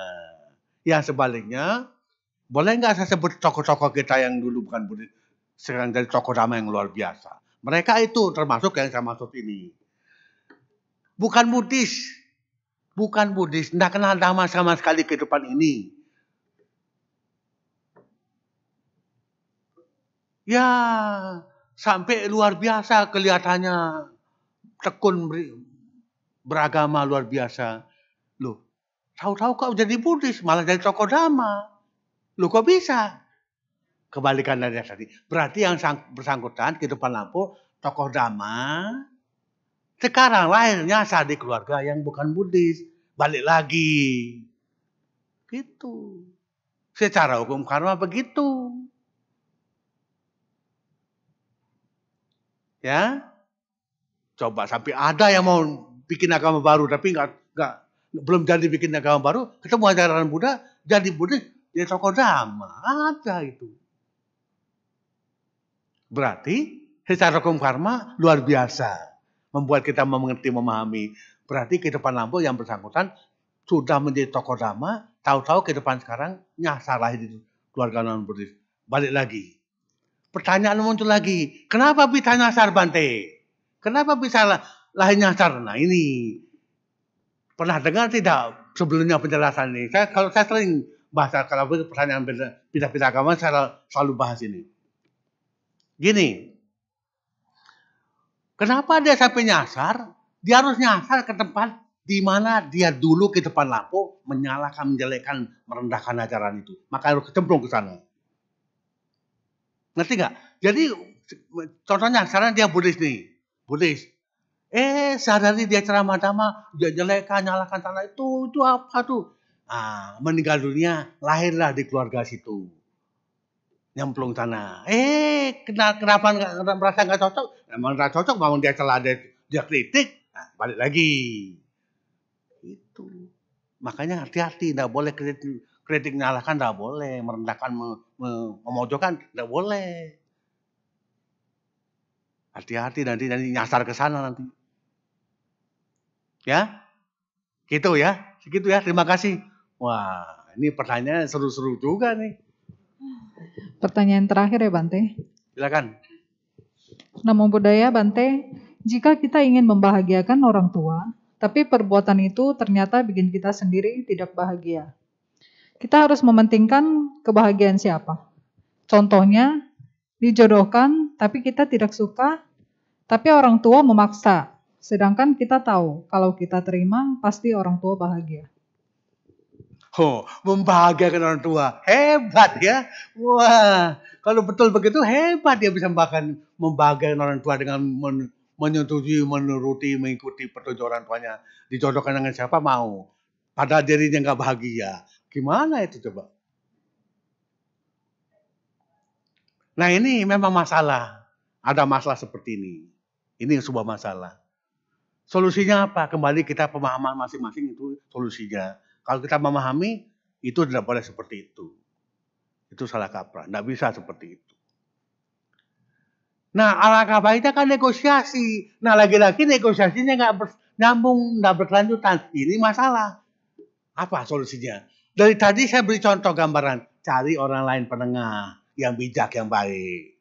Ya sebaliknya, boleh nggak saya sebut tokoh-tokoh kita yang dulu bukan Buddhis, sekarang jadi tokoh Dhamma yang luar biasa. Mereka itu termasuk yang saya maksud ini. Bukan Buddhis, nggak kenal Dhamma sama sekali kehidupan ini. Ya, sampai luar biasa kelihatannya tekun beragama luar biasa. Loh, Tahu-tahu kok jadi Buddhis, malah jadi tokoh dhamma. Lu kok bisa? Kebalikan dari yang tadi. Berarti yang bersangkutan kehidupan lampu, tokoh dhamma, sekarang lahirnya saat di keluarga yang bukan Buddhis. Balik lagi. Gitu. Secara hukum karma begitu. Ya. Coba sampai ada yang mau bikin agama baru tapi belum jadi bikin agama baru, ketemu ajaran Buddha, jadi Buddhis, jadi tokoh dhamma. Ada itu. Berarti secara hukum karma luar biasa. Membuat kita mengerti, memahami. Berarti kehidupan lampu yang bersangkutan sudah menjadi tokoh dhamma, tahu-tahu kehidupan sekarang nyasar lahir di keluarga non-Buddhis. Balik lagi. Pertanyaan muncul lagi. Kenapa bisa nyasar, Bante? Kenapa bisa lahir nyasar? Nah ini. Pernah dengar tidak sebelumnya penjelasan ini? Kalau saya sering bahas, kalau pertanyaan beda-beda agama, saya selalu bahas ini. Gini, kenapa dia sampai nyasar? Dia harus nyasar ke tempat di mana dia dulu ke depan lampu menyalahkan, menjelekkan, merendahkan ajaran itu. Maka harus kecemplung ke sana. Ngerti nggak? Jadi contohnya sekarang dia Buddhis nih, Buddhis. Sehari dia ceramah dhamma, dia jelekkan, nyalahkan sana itu apa tuh? Meninggal dunia, lahirlah di keluarga situ. Nyemplung sana. Kenapa merasa nggak cocok? Emang nggak cocok, mau dia celah, dia kritik, balik lagi. Itu. Makanya hati-hati, nggak boleh kritik nyalahkan, nggak boleh, merendahkan, memojokkan, nggak boleh. Hati-hati nanti nyasar ke sana nanti. Ya, gitu ya, segitu ya. Terima kasih. Wah, ini pertanyaan seru-seru juga nih. Pertanyaan terakhir ya Bante. Silakan. Namo Buddhaya Bante, jika kita ingin membahagiakan orang tua, tapi perbuatan itu ternyata bikin kita sendiri tidak bahagia. Kita harus mementingkan kebahagiaan siapa? Contohnya, dijodohkan tapi kita tidak suka, tapi orang tua memaksa. Sedangkan kita tahu kalau kita terima pasti orang tua bahagia. Membahagiakan orang tua. Hebat ya. Wah, kalau betul begitu hebat dia bisa membahagiakan orang tua dengan menyetujui, menuruti, mengikuti petunjuk orang tuanya. Dijodohkan dengan siapa mau. Padahal dirinya nggak bahagia. Gimana itu coba? Nah ini memang masalah. Ada masalah seperti ini. Ini sebuah masalah. Solusinya apa? Kembali kita pemahaman masing-masing itu solusinya. Kalau kita memahami, itu tidak boleh seperti itu. Itu salah kaprah. Tidak bisa seperti itu. Nah, alangkah baiknya kan negosiasi. Nah, lagi-lagi negosiasinya nggak nyambung, nggak berkelanjutan. Ini masalah. Apa solusinya? Dari tadi saya beri contoh gambaran. Cari orang lain penengah yang bijak, yang baik.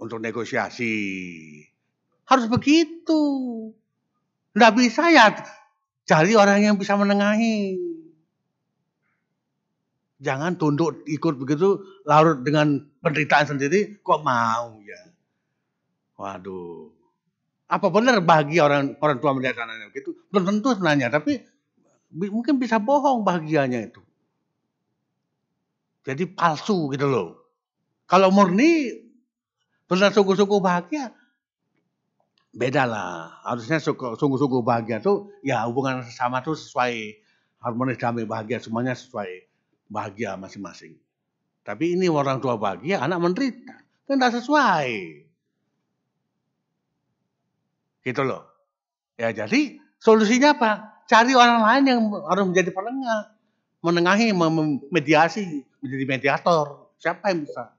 Untuk negosiasi. Harus begitu. Nggak bisa ya cari orang yang bisa menengahi. Jangan tunduk ikut begitu, larut dengan penderitaan sendiri, kok mau ya. Waduh. Apa benar bahagia orang tua melihat anaknya begitu? Belum tentu sebenarnya, tapi mungkin bisa bohong bahagianya itu. Jadi palsu gitu loh. Kalau murni benar sungguh-sungguh bahagia, beda lah. Harusnya sungguh-sungguh bahagia tuh ya hubungan sesama tuh sesuai harmonis, damai, bahagia, semuanya sesuai bahagia masing-masing. Tapi ini orang tua bahagia, anak menderita. Kan tidak sesuai. Gitu loh. Ya jadi solusinya apa? Cari orang lain yang harus menjadi penengah. Menengahi, mediasi, menjadi mediator. Siapa yang bisa?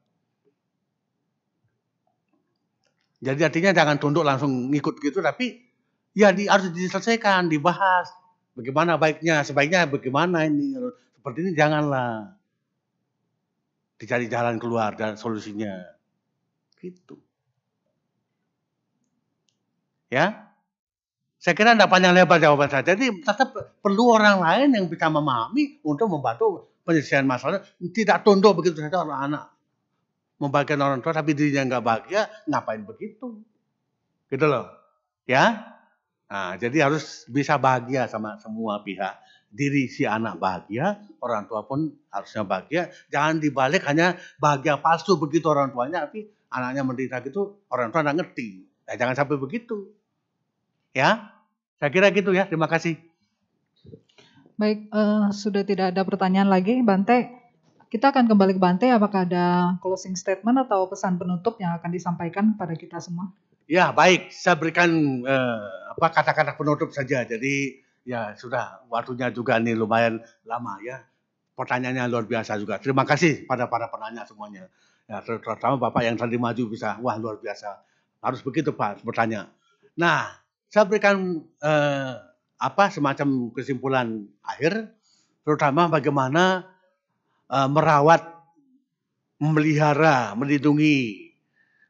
Jadi artinya jangan tunduk langsung ngikut gitu, tapi ya harus diselesaikan, dibahas. Bagaimana baiknya, sebaiknya bagaimana ini. Seperti ini janganlah. Dicari jalan keluar dan solusinya. Gitu. Ya. Saya kira tidak panjang lebar jawaban saya. Jadi tetap perlu orang lain yang bisa memahami untuk membantu penyelesaian masalah. Tidak tunduk begitu saja orang anak. Membahagiakan orang tua tapi dirinya nggak bahagia, ngapain begitu? Gitu loh. Ya. Nah, jadi harus bisa bahagia sama semua pihak. diri si anak bahagia, orang tua pun harusnya bahagia. Jangan dibalik hanya bahagia palsu begitu orang tuanya, tapi anaknya menderita gitu, orang tua nggak ngerti. Nah, jangan sampai begitu. Ya, saya kira gitu ya. Terima kasih. Baik, sudah tidak ada pertanyaan lagi, Bante. Kita akan kembali ke Bante. Apakah ada closing statement atau pesan penutup yang akan disampaikan kepada kita semua? Ya, baik. Saya berikan kata-kata penutup saja. Jadi ya sudah, waktunya juga nih lumayan lama ya. Pertanyaannya luar biasa juga. Terima kasih pada para penanya semuanya. Ya, terutama Bapak yang tadi maju bisa, wah luar biasa. Harus begitu Pak bertanya. Nah, saya berikan semacam kesimpulan akhir, terutama bagaimana merawat, memelihara, melindungi,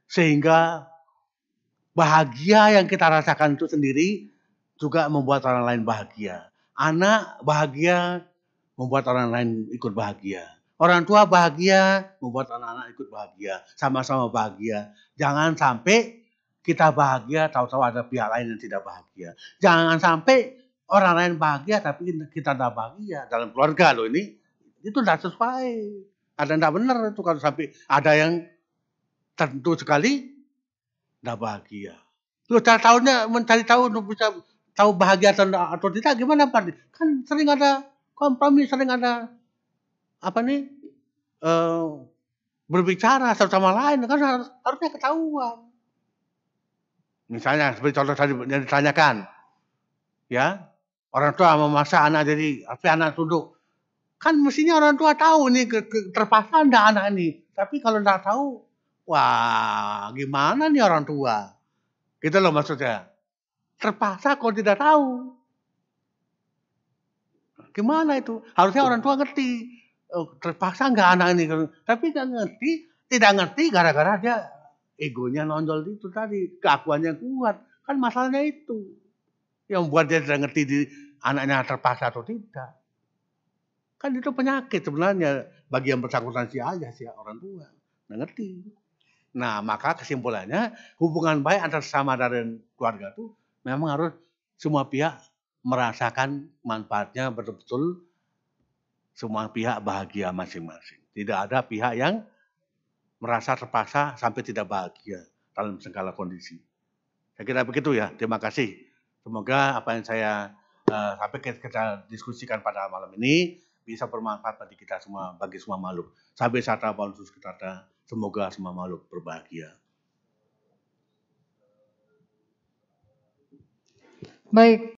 sehingga bahagia yang kita rasakan itu sendiri juga membuat orang lain bahagia. Anak bahagia membuat orang lain ikut bahagia. Orang tua bahagia membuat anak-anak ikut bahagia. Sama-sama bahagia. Jangan sampai kita bahagia tahu-tahu ada pihak lain yang tidak bahagia. Jangan sampai orang lain bahagia tapi kita tidak bahagia. Dalam keluarga loh ini. Itu tidak sesuai. Ada tidak benar itu kalau sampai ada yang tertentu sekali tidak bahagia. Lu mencari tahu untuk bisa tahu bahagia atau tidak gimana Pak? Kan sering ada kompromi, sering ada berbicara satu sama lain, kan harusnya ketahuan. Misalnya seperti contoh tadi yang ditanyakan, ya orang tua memaksa anak jadi anak tunduk, kan mestinya orang tua tahu nih terpaksa enggak anak ini, tapi kalau enggak tahu, wah gimana nih orang tua, gitu loh maksudnya. Terpaksa kalau tidak tahu, gimana itu? Harusnya orang tua ngerti. Terpaksa enggak anak ini, tapi enggak ngerti, tidak ngerti gara-gara dia egonya nonjol itu tadi, keakuannya kuat. Kan masalahnya itu yang membuat dia tidak ngerti anaknya terpaksa atau tidak. Kan itu penyakit sebenarnya bagi yang bersangkutan si ayah, si orang tua. Nggak ngerti. Nah, maka kesimpulannya hubungan baik antara sesama dan keluarga itu memang harus semua pihak merasakan manfaatnya betul-betul, semua pihak bahagia masing-masing. Tidak ada pihak yang merasa terpaksa sampai tidak bahagia dalam segala kondisi. Saya kira begitu ya. Terima kasih. Semoga apa yang saya sampaikan kita diskusikan pada malam ini bisa bermanfaat bagi kita semua, bagi semua makhluk. Sampai sata balsus kita, semoga semua makhluk berbahagia. Baik.